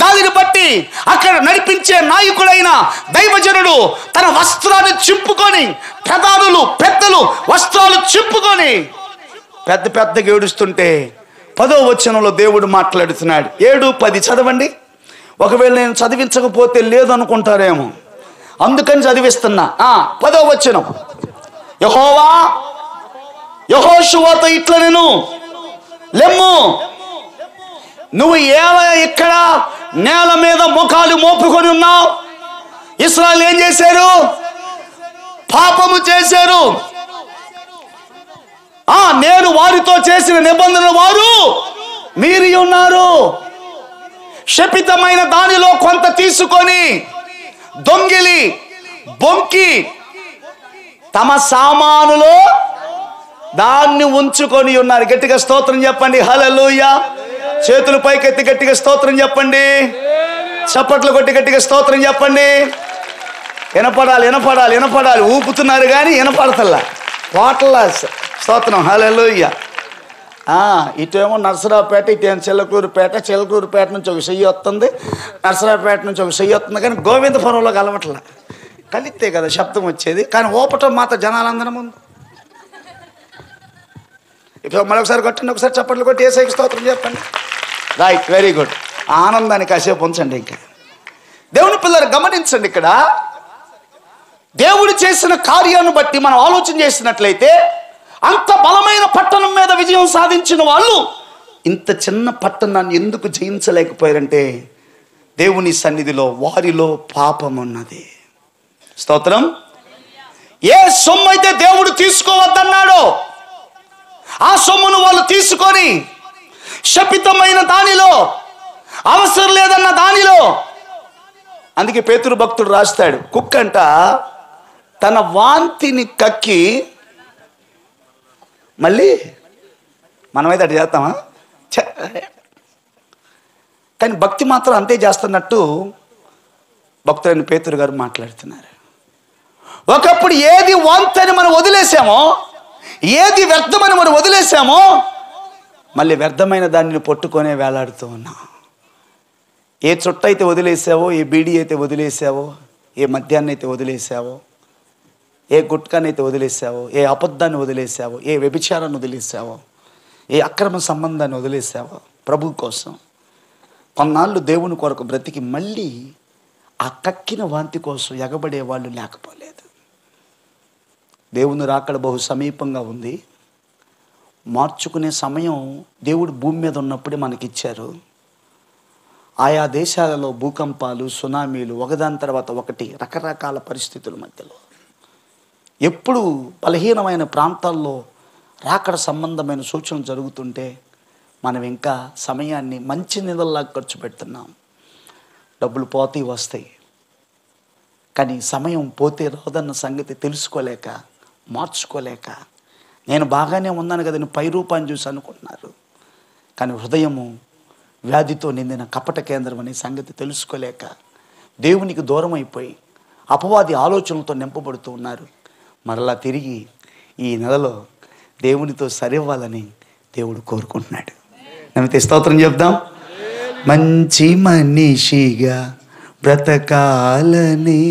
దానిని బట్టి అక్కడ నడిపించే నాయకుడైన దైవజనుడు తన వస్త్రాన్ని చింపుకొని, ప్రధానులు పెద్దలు వస్త్రాలు చింపుకొని పెద్దగా ఏడుస్తుంటే 10వ వచనంలో దేవుడు మాట్లాడుతున్నాడు. 7-10 చదవండి. ఒకవేళ నేను చదివించకపోతే లేదనుకుంటారేమో, అందుకని చదివిస్తున్నా. 10వ వచనం. యెహోవా యెహోషువతో ఇట్లా నేను లెమ్ము, నువ్వు ఇక్కడ నేల మీద ముఖాలు మోపుకొని ఉన్నావు. ఇశ్రాయేలు ఏం చేశారు? పాపము చేశారు. నేను వారితో చేసిన నిబంధన వారు మీరి ఉన్నారు. శపితమైన దానిలో కొంత తీసుకొని దొంగిలి బొంకి తమ సామానులో దాన్ని ఉంచుకొని ఉన్నారు. గట్టిగా స్తోత్రం చెప్పండి. హల్లెలూయా. చేతులు పైకెత్తి గట్టిగా స్తోత్రం చెప్పండి. చప్పట్లు కొట్టి గట్టిగా స్తోత్రం చెప్పండి. వినపడాలి, వినపడాలి, వినపడాలి. ఊపుతున్నారు కానీ వినపడతల్లా. వాటల్లా స్తోత్రం. హల్లెలూయా. ఇటేమో నర్సరావుపేట, ఇటేమో చిలకూరుపేట నుంచి ఒక చెయ్యి వస్తుంది, నర్సరావుపేట నుంచి ఒక చెయ్యి వస్తుంది. కానీ గోవిందపురంలో కలవట్లా. కలిస్తే కదా శబ్దం వచ్చేది. కానీ ఊపటం మాత్రం జనాలందరం ముందు. ఇప్పుడు మరొకసారి కొట్టండి, ఒకసారి చప్పట్లు కొట్టి యేసయ్యకి స్తోత్రం చెప్పండి. Right, very good. ఆనందాన్ని కాసేపు ఉంచండి. ఇంకా దేవుని పిల్లలు గమనించండి. ఇక్కడ దేవుడు చేసిన కార్యాన్ని బట్టి మనం ఆలోచన చేసినట్లయితే అంత బలమైన పట్టణం మీద విజయం సాధించిన వాళ్ళు ఇంత చిన్న పట్టణాన్ని ఎందుకు జయించలేకపోయారంటే దేవుని సన్నిధిలో వారిలో పాపం ఉన్నది. స్తోత్రం. ఏ సొమ్ము అయితే దేవుడు తీసుకోవద్దన్నాడో ఆ సొమ్మును వాళ్ళు తీసుకొని శపితమైన దానిలో, అవసరం లేదన్న దానిలో, అందుకే పేతురు భక్తుడు రాస్తాడు, కుక్కంట తన వాంతిని కక్కి మళ్ళీ మనమైతే అటు చేస్తామా? కానీ భక్తి మాత్రం అంతే చేస్తున్నట్టు భక్తుడైన పేతురు గారు మాట్లాడుతున్నారు. ఒకప్పుడు ఏది వాంతని మనం వదిలేసామో, ఏది వ్యర్థమని మనం వదిలేసామో, మళ్ళీ వ్యర్థమైన దానిని పట్టుకొనే వేలాడుతూ ఉన్నాం. ఏ చుట్ట అయితే వదిలేసావో, ఏ బీడీ అయితే వదిలేసావో, ఏ మద్యాన్ని అయితే వదిలేసావో, ఏ గుట్కానైతే వదిలేసావో, ఏ అబద్ధాన్ని వదిలేసావో, ఏ వ్యభిచారాన్ని వదిలేసావో, ఏ అక్రమ సంబంధాన్ని వదిలేసావో ప్రభు కోసం కొన్నాళ్ళు దేవుని కొరకు బ్రతికి మళ్ళీ ఆ కక్కిన వాంతి కోసం ఎగబడే వాళ్ళు లేకపోలేదు. దేవుని రాకడ బహు సమీపంగా ఉంది. మార్చుకునే సమయం దేవుడు భూమి మీద ఉన్నప్పుడే మనకిచ్చారు. ఆయా దేశాలలో భూకంపాలు, సునామీలు ఒకదాని తర్వాత ఒకటి, రకరకాల పరిస్థితుల మధ్యలో ఎప్పుడు బలహీనమైన ప్రాంతాల్లో రాకడ సంబంధమైన సూచనలు జరుగుతుంటే మనం ఇంకా సమయాన్ని మంచి నిధుల్లా ఖర్చు పెడుతున్నాం. డబ్బులు పోతే వస్తాయి, కానీ సమయం పోతే రాదన్న సంగతి తెలుసుకోలేక, మార్చుకోలేక, నేను బాగానే ఉన్నాను కదా నేను పై రూపాన్ని చూసి అనుకుంటున్నారు. కానీ హృదయము వ్యాధితో నిండిన కపట కేంద్రం అనే సంగతి తెలుసుకోలేక దేవునికి దూరం అయిపోయి అపవాది ఆలోచనలతో నింపబడుతూ ఉన్నారు. మరలా తిరిగి ఈ నెలలో దేవునితో సరివ్వాలని దేవుడు కోరుకుంటున్నాడు. నమ్మితే స్తోత్రం చెప్దాం. మంచి మనిషిగా బ్రతకాలని,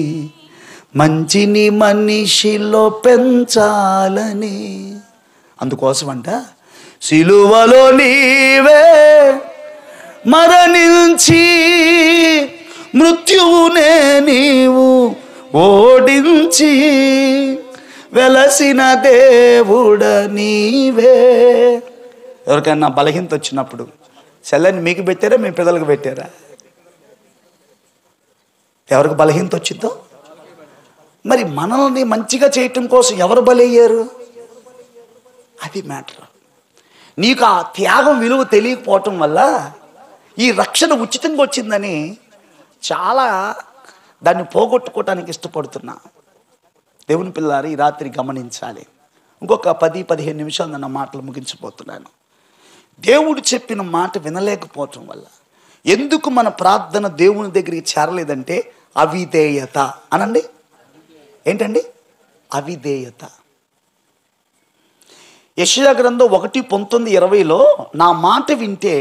మంచిని మనిషిలో పెంచాలని, అందుకోసమంట సిలువలో నీవే మరణించి మృత్యువునే నీవు ఓడించి వెలసిన దేవుడ నీవే. ఎవరికైనా బలహీనత వచ్చినప్పుడు సెల్లని మీకు పెట్టారా, మీ పిల్లలకు పెట్టారా? ఎవరికి బలహీనత వచ్చిందో మరి మనల్ని మంచిగా చేయటం కోసం ఎవరు బలయ్యారు? అది మ్యాటర్. నీకు ఆ త్యాగం విలువ తెలియకపోవటం వల్ల ఈ రక్షణ ఉచితంగా వచ్చిందని చాలా దాన్ని పోగొట్టుకోవటానికి ఇష్టపడుతున్నా. దేవుని పిల్లారు ఈ రాత్రి గమనించాలి. ఇంకొక 10-15 నిమిషాలు నన్న మాటలు ముగించిపోతున్నాను. దేవుడు చెప్పిన మాట వినలేకపోవటం వల్ల ఎందుకు మన ప్రార్థన దేవుని దగ్గరికి చేరలేదంటే అవిధేయత. అనండి, ఏంటండి? అవిధేయత. యెషయా గ్రంథం 1:19-20లో నా మాట వింటే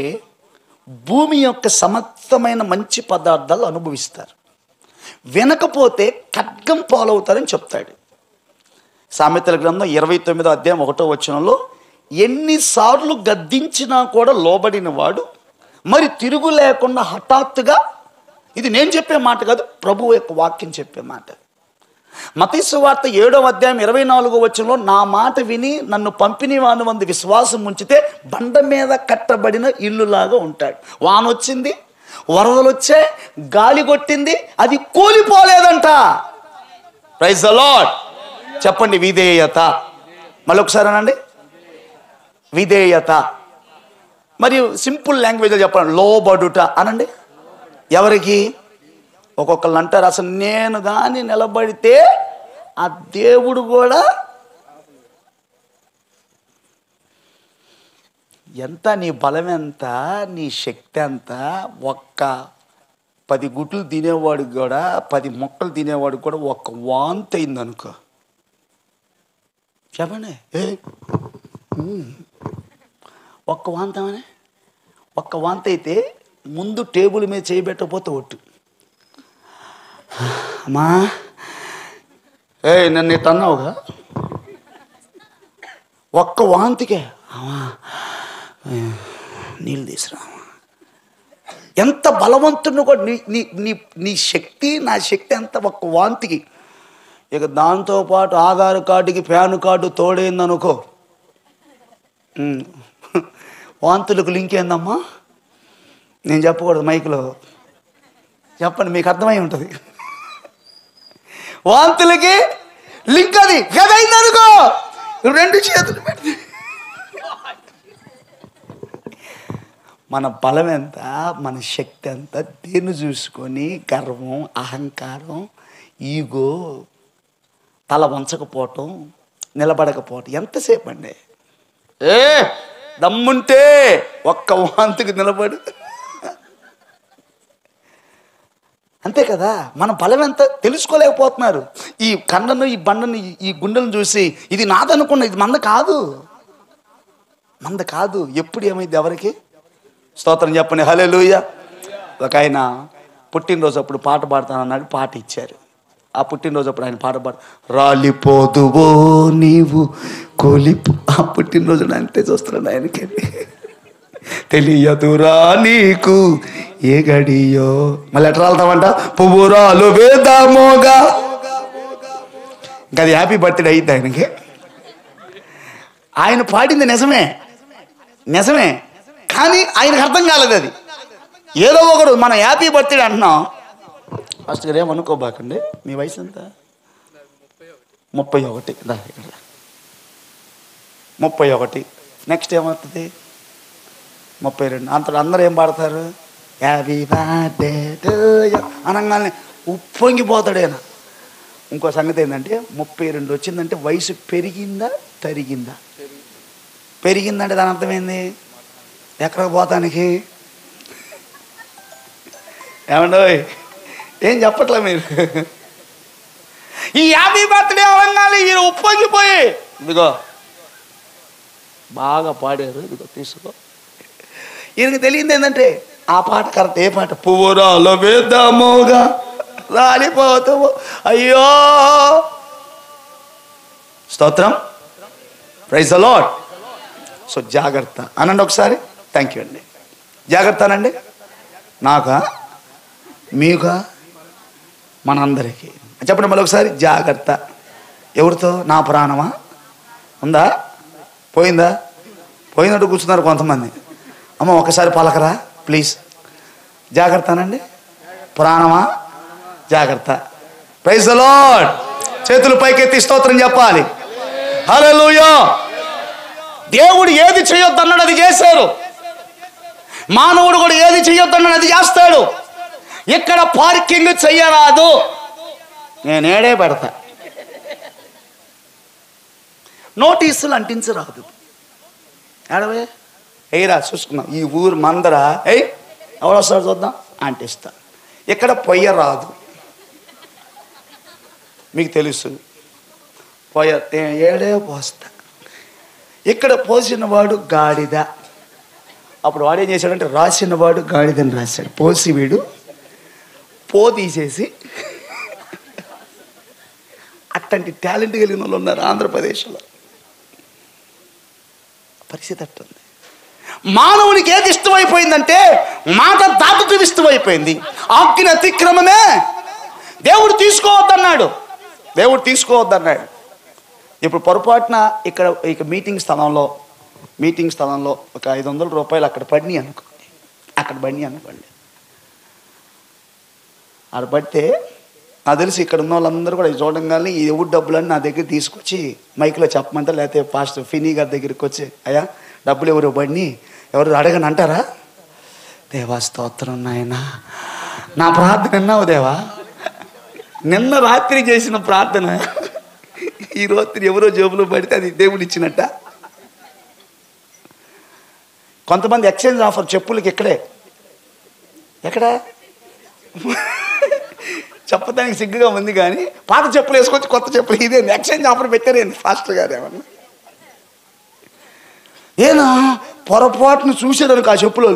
భూమి యొక్క సమస్తమైన మంచి పదార్థాలు అనుభవిస్తారు, వినకపోతే ఖడ్గం పాలవుతారని చెప్తాడు. సామెతల గ్రంథం 29:1 ఎన్నిసార్లు గద్దించినా కూడా లోబడిన వాడు మరి తిరుగు లేకుండా హఠాత్తుగా, ఇది నేను చెప్పే మాట కాదు, ప్రభువు యొక్క వాక్యం చెప్పే మాట, మత్తయి సువార్త 7వ అధ్యాయం 24వ వచనంలో, నా మాట విని నన్ను పంపిన వాని వందు విశ్వాసం ఉంచితే బండ మీద కట్టబడిన ఇల్లులాగా ఉంటాడు. వానొచ్చింది, వరదలు వచ్చాయి, గాలి కొట్టింది, అది కూలిపోలేదంట. Praise the lord. చెప్పండి విధేయత. మళ్ళీ ఒకసారి అనండి, విధేయత. మరియు సింపుల్ లాంగ్వేజ్లో చెప్పండి, లోబడుట అనండి. ఎవరికి? ఒక్కొక్కళ్ళు అంటారు, అసలు నేను కానీ నిలబడితే ఆ దేవుడు కూడా ఎంత, నీ బలం ఎంత, నీ శక్తి ఎంత. ఒక్క 10 గుడ్లు తినేవాడికి కూడా, 10 మొక్కలు తినేవాడికి కూడా ఒక్క వాంతి అయింది అనుకో, చెప్పండి, ఒక్క వాంతమనే, ఒక్క వాంతి అయితే ముందు టేబుల్ మీద చేయబెట్టకపోతే ఒట్టు, అమ్మా నన్ను ఇట్ట అన్నావుగా, ఒక్క వాంతికే అమ్మా నీళ్ళు తీసురా. ఎంత బలవంతుడిని కూడా నీ శక్తి, నా శక్తి ఎంత ఒక్క వాంతికి. ఇక దాంతోపాటు ఆధార్ కార్డుకి పాన్ కార్డు తోడైందనుకో, వాంతులకు లింక్ ఏందమ్మా? నేను చెప్పకూడదు మైక్లో, చెప్పండి, మీకు అర్థమై ఉంటుంది. వాంతులకి లింక్ అది గదైందనుకో, 2 చేతులు పెడితే మన బలం ఎంత, మన శక్తి ఎంత, దేన్ని చూసుకొని గర్వం, అహంకారం, ఈగో, తల వంచకపోవటం, నిలబడకపోవటం ఎంతసేపు అండి? దమ్ముంటే ఒక్క వాంతికి నిలబడు, అంతే కదా. మన బలం ఎంత తెలుసుకోలేకపోతున్నారు. ఈ కండను, ఈ బండను, ఈ గుండెలను చూసి ఇది నాదనుకున్న, ఇది మంద కాదు, మంద కాదు. ఎప్పుడు ఏమైంది ఎవరికి? స్తోత్రం చెప్పండి, హల్లెలూయా. ఒక ఆయన పుట్టినరోజు అప్పుడు పాట పాడతానన్నాడు, పాట ఇచ్చారు. ఆ పుట్టినరోజు అప్పుడు ఆయన పాట రాలిపోదువో నీవు కోలిపో. ఆ పుట్టినరోజు అంతే చూస్తున్నాడు ఆయనకి. తెలియదురా నీకు ఏ గడియో. మళ్ళీ ఎట్లా రాలుతామంట? పువ్వురాలు వేద్దామోగా. ఇంకా అది హ్యాపీ బర్త్డే అయింది ఆయనకి. ఆయన పాడింది నిజమే, నిజమే, కానీ ఆయనకు అర్థం కాలేదు. అది ఏదో ఒకడు మన హ్యాపీ బర్త్డే అంటున్నాం. ఫస్ట్ గారు ఏమనుకోబాకండి, మీ వయసు ఎంత? 31. 31. నెక్స్ట్ ఏమవుతుంది? 32. అందరూ ఏం పాడతారు? హ్యాపీ బర్త్డే టు యు అనగానే ఉప్పొంగిపోతాడు ఆయన. ఇంకో సంగతి ఏంటంటే 32 వచ్చిందంటే వయసు పెరిగిందా తరిగిందా? పెరిగిందంటే దాని అర్థమైంది ఎక్కడికి పోతానికి. ఏమండో ఏం చెప్పట్లే మీరు? ఈ హ్యాపీ బర్త్డే అవగానే ఈయన ఉప్పొంగిపోయి, ఇదిగో బాగా పాడారు, ఇదిగో తీసుకో. ఈయనకి తెలియదు ఏంటంటే ఆ పాట కరెక్ట్. ఏ పాట? పువ్వురాలు వేద్దామోగా రాలిపోతావు అయ్యో. స్తోత్రం, ప్రైజ్ ది లార్డ్. సో జాగ్రత్త అనండి ఒకసారి. థ్యాంక్ యూ అండి. జాగ్రత్త అనండి. నాకా, మీకా, మనందరికీ చెప్పండి మళ్ళీ ఒకసారి. జాగ్రత్త. ఎవరితో? నా ప్రాణమా? ఉందా? పోయిందా? పోయినట్టు కూర్చున్నారు కొంతమంది. అమ్మ ఒకసారి పలకరా ప్లీజ్. జాగ్రత్త అనండి. ప్రాణమా జాగ్రత్త. Praise the Lord. చేతులు పైకెత్తి స్తోత్రం చెప్పాలి. హల్లెలూయా. దేవుడు ఏది చేయొద్దన్నాడు అది చేశారు. మానవుడు కూడా ఏది చేయొద్దన్నాడు అది చేస్తాడు. ఇక్కడ పార్కింగ్ చెయ్యరాదు, నేనేడే పెడతా. నోటీసులు అంటించరాదు. ఏడవే ఎయిరా చూసుకున్నాం. ఈ ఊరు మందర ఎవరు వస్తాడు చూద్దాం అంటిస్తా. ఇక్కడ పొయ్యరాదు, మీకు తెలుసు. ఏడే పోస్తా. ఇక్కడ పోసిన వాడు గాడిద. అప్పుడు వాడు ఏం చేశాడంటే రాసిన వాడు గాడిదని రాశాడు. పోసి వీడు తీసేసి అట్లాంటి టాలెంట్ కలిగిన వాళ్ళు ఉన్నారు ఆంధ్రప్రదేశ్లో. పరిస్థితి అట్టుంది. మానవునికి ఏది ఇష్టమైపోయిందంటే మాట దాటుతూ ఇష్టమైపోయింది. ఆజ్ఞ అతిక్రమమే దేవుడు తీసుకోవద్దన్నాడు. దేవుడు తీసుకోవద్దన్నాడు. ఇప్పుడు పొరపాటున ఇక మీటింగ్ స్థలంలో ఒక 500 రూపాయలు అక్కడ పడినాయి అనుకోండి, అక్కడ పడితే నాకు తెలిసి ఇక్కడ ఉన్న వాళ్ళందరూ కూడా చూడంగానే ఈ ఎవరి డబ్బులన్నీ నా దగ్గర తీసుకొచ్చి మైక్లో చెప్పమంటే, లేకపోతే పాస్టర్ ఫినీ గారి దగ్గరికి వచ్చి, అయ్యా డబ్బులు ఎవరు పడిని ఎవరు అడగని అంటారా? దేవా స్తోత్రం నాయనా, నా ప్రార్థన విన్నావు దేవా, నిన్న రాత్రి చేసిన ప్రార్థన ఈ రాత్రి ఎవరో జేబులో పడితే అది దేవుడు ఇచ్చినట్ట. కొంతమంది ఎక్స్చేంజ్ ఆఫర్ చెప్పులకి ఎక్కడ చెప్పడానికి సిగ్గుగా ఉంది, కానీ పాత చెప్పులు వేసుకొచ్చి కొత్త చెప్పులు ఇదే ఎక్స్చేంజ్ ఆఫర్ పెట్టారేంది ఫాస్టర్ గారు ఏమన్నా? ఏనా పొరపాటును చూసేదానికి ఆ చెప్పులు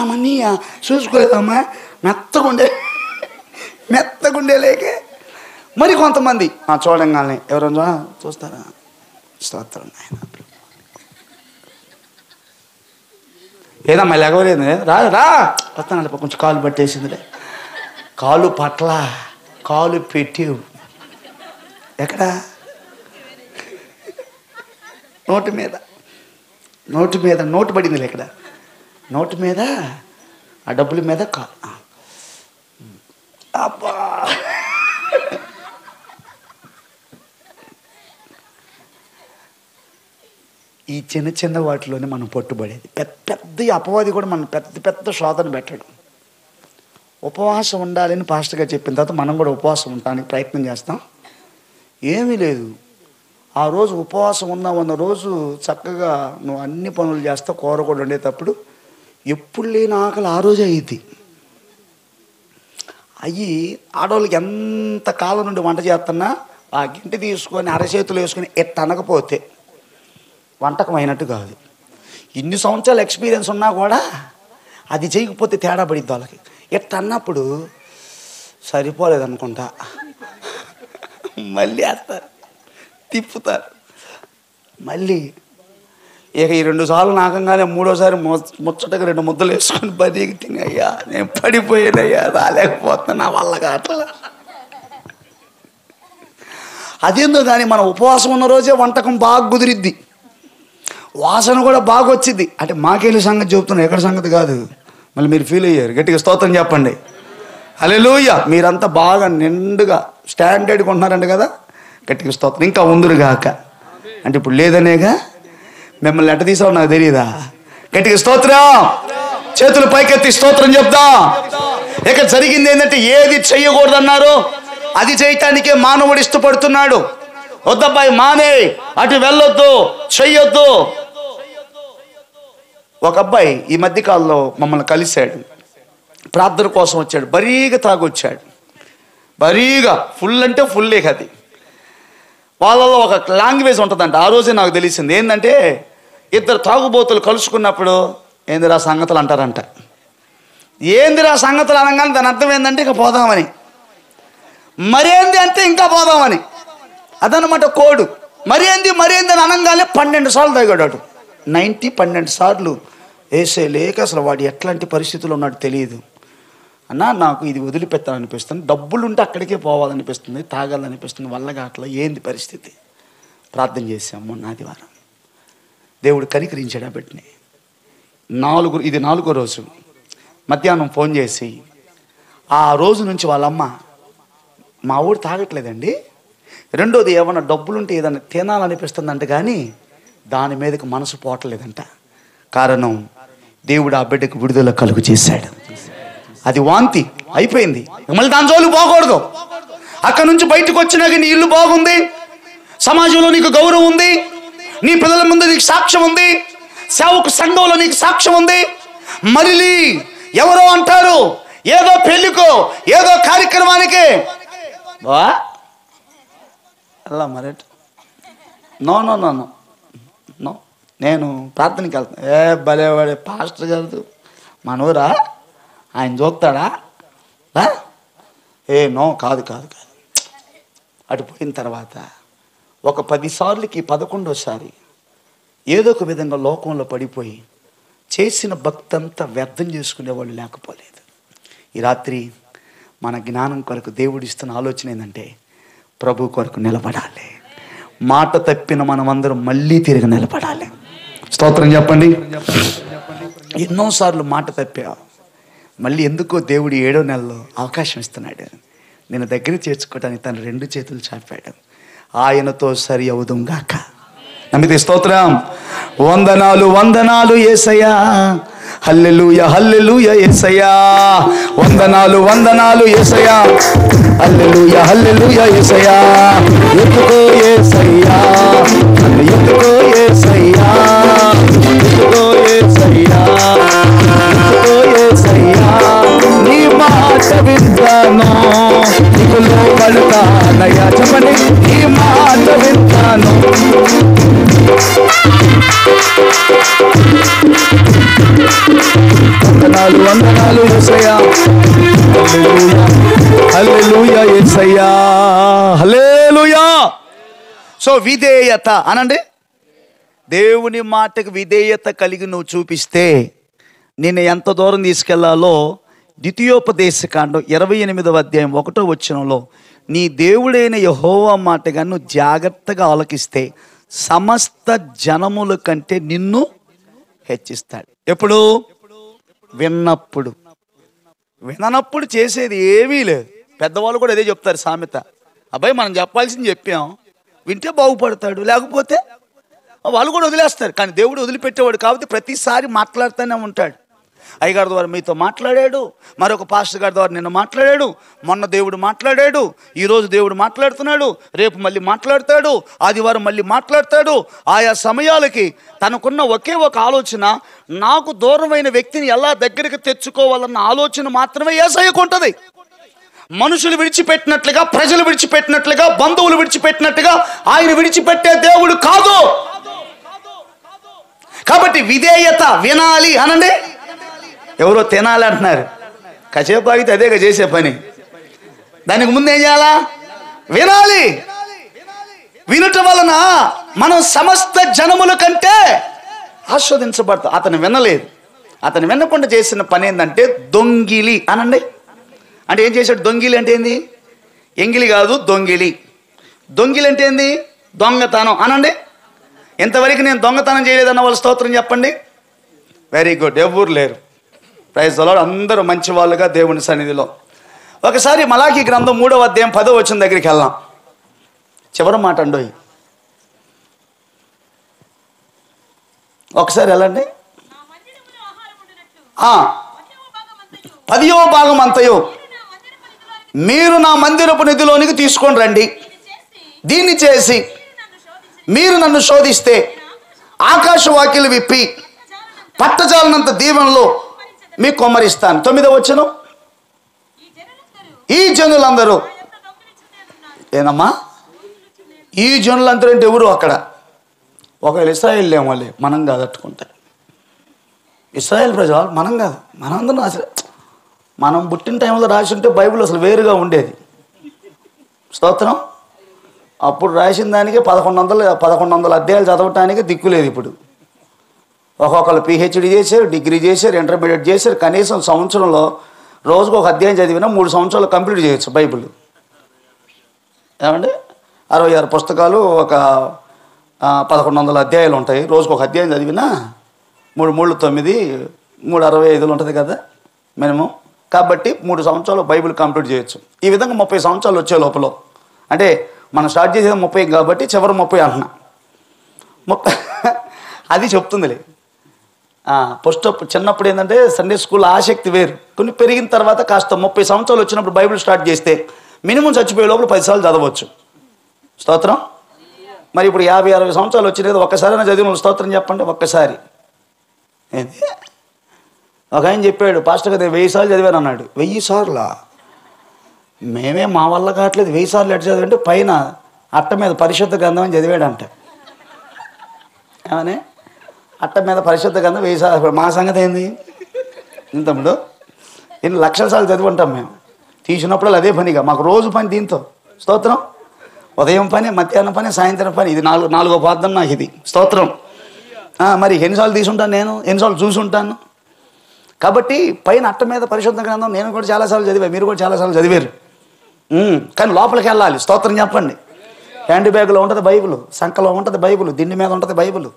మనీ చూసుకోలేదమ్మా, మెత్తగుండే లేకే. మరి కొంతమంది చూడంగానే ఎవరన్నా చూస్తారా? స్తోత్రం నాయన, ఏదమ్మా లేకపోలేదు, రా వస్తాను, కొంచెం కాలు పట్టేసిందిలే. కాలు పట్ల కాలు పెట్టి ఎక్కడ? నోటు మీద నోటు పడింది ఎక్కడ? నోటు మీద ఆ డబ్బుల మీద కాలు. అబ్బా ఈ చిన్న వాటిలోనే మనం పట్టుబడేది. పెద్ద అపవాది కూడా మనం పెద్ద శోధన పెట్టడం. ఉపవాసం ఉండాలని పాస్టర్గా చెప్పిన తర్వాత మనం కూడా ఉపవాసం ఉండడానికి ప్రయత్నం చేస్తాం. ఏమీ లేదు, ఆ రోజు ఉపవాసం ఉన్నామన్న రోజు చక్కగా నువ్వు అన్ని పనులు చేస్తావు, కూర కూడా వండేటప్పుడు ఎప్పుడు లేని ఆకలి ఆ రోజే అయ్యింది. ఆడవాళ్ళకి ఎంత కాలం నుండి వంట చేస్తున్నా ఆ గింటి తీసుకొని అరచేతులు వేసుకొని అనకపోతే వంటకం అయినట్టు కాదు. ఇన్ని సంవత్సరాల ఎక్స్పీరియన్స్ ఉన్నా కూడా అది చేయకపోతే తేడా పడిద్ది వాళ్ళకి. అన్నప్పుడు సరిపోలేదు అనుకుంటా, మళ్ళీ వేస్తారు, తిప్పుతారు. మళ్ళీ ఇక ఈ 2 సార్లు నాకంగానే 3వసారి ముచ్చటగా 2 ముద్దలు వేసుకొని బదికి తినయ్యా, నేను పడిపోయానయ్యా, రాలేకపోతున్నా, నా వల్ల కాట్లా. అదేందో కానీ మన ఉపవాసం ఉన్న రోజే వంటకం బాగా కుదిరిద్ది, వాసన కూడా బాగా వచ్చింది. అంటే మాకెళ్ళి సంగతి చెబుతున్నా, ఎక్కడ సంగతి కాదు. మళ్ళీ మీరు ఫీల్ అయ్యారు, గట్టిగా స్తోత్రం చెప్పండి. హల్లెలూయా. మీరంతా బాగా నిండుగా స్టాండర్డ్గా ఉంటున్నారంట కదా, గట్టిగా స్తోత్రం. ఇంకా ఉందురుగాక అంటే ఇప్పుడు లేదనేగా, మిమ్మల్ని ఎట్ట తీసావు నాకు తెలియదా? గట్టిగా స్తోత్రం, చేతులు పైకెత్తి స్తోత్రం చెప్తా. ఇక జరిగింది ఏంటంటే, ఏది చెయ్యకూడదన్నారో అది చేయటానికే మానవుడు ఇష్టపడుతున్నాడు. వద్దబ్బాయి మానే, అటు వెళ్ళొద్దు, చెయ్యొద్దు. ఒక అబ్బాయి ఈ మధ్యకాలంలో మమ్మల్ని కలిశాడు, ప్రార్థన కోసం వచ్చాడు. బరీగా తాగొచ్చాడు, బరీగా ఫుల్ అంటే ఫుల్లే. అది వాళ్ళలో ఒక లాంగ్వేజ్ ఉంటుందంట. ఆ రోజే నాకు తెలిసింది ఏంటంటే, 2 తాగుబోతులు కలుసుకున్నప్పుడు ఏందిరా సంగతులు అంటారంట. ఏందిరా సంగతులు అనగానే దాని అర్థం ఏంటంటే ఇక పోదామని, మరేంది అంటే ఇంకా పోదామని, అదనమాట కోడు. మరేంది అని అనగానే 12 సార్లు తాగాడు. 12 సార్లు వేసే లేక అసలు వాడు ఎట్లాంటి పరిస్థితుల్లో ఉన్నాడు తెలియదు. అన్నా నాకు ఇది వదిలిపెట్టాలనిపిస్తుంది, డబ్బులు ఉంటే అక్కడికే పోవాలనిపిస్తుంది, తాగాలనిపిస్తుంది, వల్లగా అట్లా. ఏంది పరిస్థితి? ప్రార్థన చేశాము మొన్న ఆదివారం, దేవుడు కనికరించాడు ఆ బిడ్డని. ఇది 4వ రోజు మధ్యాహ్నం ఫోన్ చేసి, ఆ రోజు నుంచి వాళ్ళమ్మ, మా ఊరు తాగట్లేదండి, రెండోది ఏమన్నా డబ్బులుంటే ఏదన్నా తినాలనిపిస్తుందంట, కానీ దాని మీదకి మనసు పోవట్లేదంట. కారణం దేవుడు ఆ బిడ్డకు విడుదల కలుగు చేశాడు. అది వాంతి అయిపోయింది, మళ్ళీ దాని జోలికి పోకూడదు. అక్కడ నుంచి బయటకు వచ్చినాక నీ ఇల్లు బాగుంది, సమాజంలో నీకు గౌరవం ఉంది, నీ పిల్లల ముందు నీకు సాక్ష్యం ఉంది, సేవకు సంఘంలో నీకు సాక్ష్యం ఉంది. మళ్ళీ ఎవరో అంటారు, ఏదో పెళ్ళికో ఏదో కార్యక్రమానికి అలా మరి no no no no no నేను ప్రార్థనకి వెళ్తాను. భలేవాడే పాస్టర్ గారు మనూరా, ఆయన చూస్తాడా? నో కాదు కాదు కాదు. అటు పోయిన తర్వాత ఒక 10 సార్లకి 11వసారి ఏదో ఒక విధంగా లోకంలో పడిపోయి చేసిన భక్తి అంతా వ్యర్థం చేసుకునేవాళ్ళు లేకపోలేదు. ఈ రాత్రి మన జ్ఞానం కొరకు దేవుడు ఇస్తున్న ఆలోచన ఏంటంటే, ప్రభు కొరకు నిలబడాలి. మాట తప్పిన మనమందరం మళ్ళీ తిరిగి నిలబడాలి. స్తోత్రం చెప్పండి. ఎన్నోసార్లు మాట తప్పా, మళ్ళీ ఎందుకో దేవుడు 7వ నెలలో అవకాశం ఇస్తున్నాడు. నేను దగ్గర చేర్చుకోవడానికి తన 2 చేతులు చాపాడు. ఆయనతో సరి అవుదాం గాక. నమ్మితే స్తోత్రం. వందనాలు వందనాలు యేసయ్యా, హల్లెలూయా హల్లెలూయా యేసయ్యా. వందనాలు వందనాలు యేసయ్యా, హల్లెలూయా హల్లెలూయా యేసయ్యా. ఎత్తుకో యేసయ్యా, ఎత్తుకో యేసయ్యా, ఎత్తుకో యేసయ్యా, ఎత్తుకో యేసయ్యా. నీ మాట వింటాను, నీకు లోపడతానయ్యా. చెప్పండి, నీ మాట వింటాను. వందనాలు వందనాలు యేసయ్యా, హల్లెలూయా హల్లెలూయా యేసయ్యా, హల్లెలూయా. సో విధేయత అనండి. దేవుని మాటకు విధేయత కలిగి నువ్వు చూపిస్తే నిన్ను ఎంత దూరం తీసుకెళ్లాలో ద్వితీయోపదేశకాండం 28వ అధ్యాయం 1వ వచనంలో, నీ దేవుడైన యెహోవా మాటగా నువ్వు జాగ్రత్తగా ఆలకిస్తే సమస్త జనముల కంటే నిన్ను హెచ్చిస్తాడు. ఎప్పుడు? విన్నప్పుడు. విననప్పుడు చేసేది ఏమీ లేదు. పెద్దవాళ్ళు కూడా అదే చెప్తారు సామెత. అబ్బాయి మనం చెప్పాల్సింది చెప్పాం, వింటే బాగుపడతాడు, లేకపోతే వాళ్ళు కూడా వదిలేస్తారు. కానీ దేవుడు వదిలిపెట్టేవాడు కాబట్టి ప్రతిసారి మాట్లాడుతూనే ఉంటాడు. అయ్యగారి ద్వారా మీతో మాట్లాడాడు, మరొక పాస్టర్ గారి ద్వారా నిన్న మాట్లాడాడు, మొన్న దేవుడు మాట్లాడాడు, ఈరోజు దేవుడు మాట్లాడుతున్నాడు, రేపు మళ్ళీ మాట్లాడతాడు, ఆదివారం మళ్ళీ మాట్లాడతాడు. ఆయా సమయాలకి తనకున్న ఒకే ఒక ఆలోచన, నాకు దూరమైన వ్యక్తిని ఎలా దగ్గరికి తెచ్చుకోవాలన్న ఆలోచన మాత్రమే యేసయ్యకు ఉంటుంది. మనుషులు విడిచిపెట్టినట్లుగా, ప్రజలు విడిచిపెట్టినట్లుగా, బంధువులు విడిచిపెట్టినట్టుగా ఆయన విడిచిపెట్టే దేవుడు కాదు. కాబట్టి విధేయత, వినాలి అనండి. ఎవరో తినాలి అంటున్నారు, కాసేపు ఆగితే అదేగా చేసే పని. దానికి ముందు ఏం చేయాలా? వినాలి. వినటం వలన మనం సమస్త జనముల కంటే ఆస్వాదించబడతాం. అతను వినలేదు. అతను వినకుండా చేసిన పని ఏంటంటే దొంగిలి అనండి. అంటే ఏం చేశాడు? దొంగిలి అంటే ఏంది? ఎంగిలి కాదు, దొంగిలి. దొంగిలి అంటే ఏంది? దొంగతనం అనండి. ఇంతవరకు నేను దొంగతనం చేయలేదన్న వాళ్ళు స్తోత్రం చెప్పండి. Very good. ఎవరు లేరు. Praise the Lord. అందరూ మంచి వాళ్ళుగా దేవుని సన్నిధిలో. ఒకసారి మలాకీ గ్రంథం 3వ అధ్యాయం 10వ వచనం దగ్గరికి వెళ్దాం. చివరి మాట అండి. ఒకసారి వెళ్ళండి. 10వ భాగం అంతయు మీరు నా మందిరపు నిధిలోనికి తీసుకొని రండి. దీన్ని చేసి మీరు నన్ను శోధిస్తే ఆకాశ వాకిలు విప్పి పట్టజాలనంత దీవెనలో మీకు కొమ్మరిస్తాను. 9వ వచనం, ఈ జనులందరూ ఏనమ్మా? ఈ జనులందరూ అంటే ఎవరు? అక్కడ ఒకవేళ ఇశ్రాయేల్ ఏమోలే, మనం కాదు అట్టుకుంటారు. ఇశ్రాయేల్ ప్రజలు మనం కాదు, మనందరం. అసలు మనం పుట్టిన టైంలో రాసి ఉంటే బైబిల్ అసలు వేరుగా ఉండేది. స్తోత్రం. అప్పుడు రాసిన దానికి 1100 అధ్యాయాలు చదవటానికి దిక్కులేదు. ఇప్పుడు ఒక్కొక్కరు పిహెచ్డి చేశారు, డిగ్రీ చేశారు, ఇంటర్మీడియట్ చేశారు. కనీసం సంవత్సరంలో రోజుకు ఒక అధ్యాయం చదివినా 3 సంవత్సరాలు కంప్లీట్ చేయొచ్చు బైబిల్. ఏమండి? 66 పుస్తకాలు, ఒక 1100 అధ్యాయాలు ఉంటాయి. రోజుకు ఒక అధ్యాయం చదివినా 3 3 9 3 65 ఉంటుంది కదా మినిమం. కాబట్టి 3 సంవత్సరాలు బైబిల్ కంప్లీట్ చేయొచ్చు. ఈ విధంగా 30 సంవత్సరాలు వచ్చే లోపల, అంటే మనం స్టార్ట్ చేసేది 30 కాబట్టి చివరి 30 అంటున్నా. 30 అది చెప్తుందిలే. ఫస్ట్ చిన్నప్పుడు ఏంటంటే సండే స్కూల్ ఆసక్తి వేరు. కొన్ని పెరిగిన తర్వాత కాస్త 30 సంవత్సరాలు వచ్చినప్పుడు బైబిల్ స్టార్ట్ చేస్తే మినిమం చచ్చిపోయే లోపల 10 సార్లు చదవచ్చు. స్తోత్రం. మరి ఇప్పుడు 50 60 సంవత్సరాలు వచ్చినాయి. ఒక్కసారైనా చదివిన స్తోత్రం చెప్పండి. ఒక్కసారి. ఏంటి? ఒక ఆయన చెప్పాడు, పాస్టర్ కదా 1000 సార్లు చదివాను అన్నాడు. 1000 సార్లా? మేమే మా వల్ల కావట్లేదు. 1000 సార్లు ఎట్లా చదివంటే పైన అట్ట మీద పరిశుద్ధ గ్రంథం అని చదివాడంట. ఏమని? అట్ట మీద పరిశుద్ధ గ్రంథం 1000 సార్లు. మా సంగతి ఏంది తమ్ముడు? ఎన్ని లక్షల సార్లు చదివి ఉంటాం మేము. తీసినప్పుడు అదే పనిగా మాకు రోజు పని దీంతో. స్తోత్రం. ఉదయం పని, మధ్యాహ్నం పని, సాయంత్రం పని. ఇది నాలుగో ప్రార్థన నాకు ఇది. స్తోత్రం. మరి ఎన్నిసార్లు తీసుంటాను నేను? ఎన్నిసార్లు చూసుంటాను? కాబట్టి పైన అట్ట మీద పరిశుద్ధ గ్రంథం నేను కూడా చాలాసార్లు చదివాను, మీరు కూడా చాలాసార్లు చదివారు. కానీ లోపలికి వెళ్ళాలి. స్తోత్రం చెప్పండి. హ్యాండ్ బ్యాగ్లో ఉంటుంది బైబిల్, సంకలో ఉంటుంది బైబిల్, దిండి మీద ఉంటుంది బైబిల్,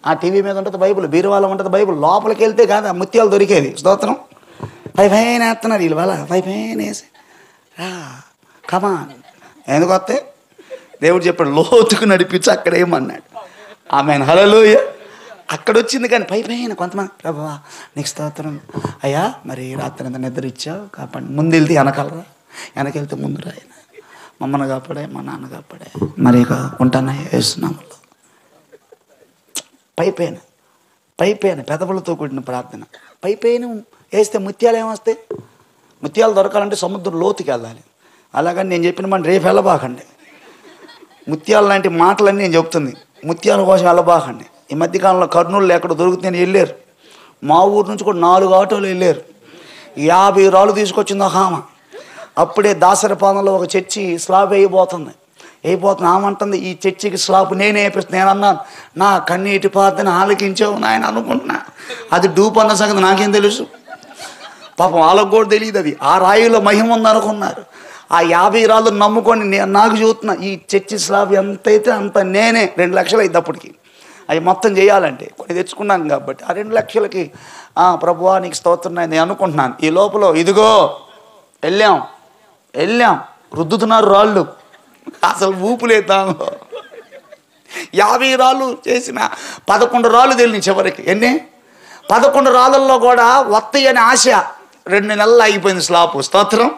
ఆ టీవీ మీద ఉంటుంది బైబిల్, బీరువాలో ఉంటుంది బైబిల్. లోపలికి వెళ్తే కాదు ఆ ముత్యాలు దొరికేది. స్తోత్రం. పైపైన వేస్తున్నారు వీళ్ళు, వాళ్ళ పైపైన వేసి కమాన్. ఎందుకు వస్తే దేవుడు చెప్పాడు లోతుకు నడిపించి అక్కడేమన్నాడు. ఆమెన్. హల్లెలూయా. అక్కడ వచ్చింది. కానీ పైపైన కొంతమంది ప్రభువా నీకు స్తోత్రం అయ్యా, మరి రాత్రి అంతా నిద్ర ఇచ్చావు కాపాడు. ముందు వెళ్తే వెనకాలరా, వెనకెళ్తే ముందు రాయన, మమ్మల్ని కాపాడే, మా నాన్న కాపాడే, మరి ఇక ఉంటానా వేస్తున్నాములో. పైపైన పెదవులతో కూడిన ప్రార్థన. పైపైన వేస్తే ముత్యాలు ఏమొస్తాయి? ముత్యాలు దొరకాలంటే సముద్రం లోతుకి వెళ్ళాలి. అలాగని నేను చెప్పిన మాట రేపు వెళ్ళబాకండి. ముత్యాలు లాంటి మాటలన్నీ నేను చెప్తుంది. ముత్యాల కోసం వెళ్ళబాకండి. ఈ మధ్యకాలంలో కర్నూలు ఎక్కడ దొరుకుతుందని వెళ్ళారు. మా ఊరు నుంచి కూడా 4 ఆటోలు వెళ్ళారు. 50 రాళ్ళు తీసుకొచ్చింది ఒక ఆమె. అప్పుడే దాసరిపాలెంలో ఒక చర్చి స్లాబ్ అయిపోతుంది. ఆమంటుంది ఈ చర్చికి స్లాబ్ నేనే వేపిస్తాను. నేను అన్నాను నా కన్నీటి ప్రార్థన ఆలకించావు నాయన అనుకుంటున్నా. అది డూప్ అన్న సంగతి నాకేం తెలుసు? పాపం వాళ్ళకు కూడా తెలియదు. అది ఆ రాయిలో మహిమ ఉందనుకున్నారు. ఆ 50 రాళ్ళు నమ్ముకొని నాకు చూస్తున్నా ఈ చర్చి స్లాబ్ ఎంతైతే అంత నేనే 2 లక్షలు అయింది అప్పటికి. అవి మొత్తం చేయాలంటే కొన్ని తెచ్చుకున్నాను కాబట్టి ఆ 2 లక్షలకి ప్రభువా నీకు స్తోత్రం నేను అనుకుంటున్నాను. ఈ లోపల ఇదిగో వెళ్ళాం రుద్దుతున్నారు రాళ్ళు. అసలు ఊపులేదు దానిలో. 50 రాళ్ళు చేసిన 11 రాళ్ళు తెలియని చివరికి. ఎన్ని 11 రాళ్ళల్లో కూడా వస్తాయి అనే ఆశ 2 నెలలు ఆగిపోయింది స్లాబ్. స్తోత్రం.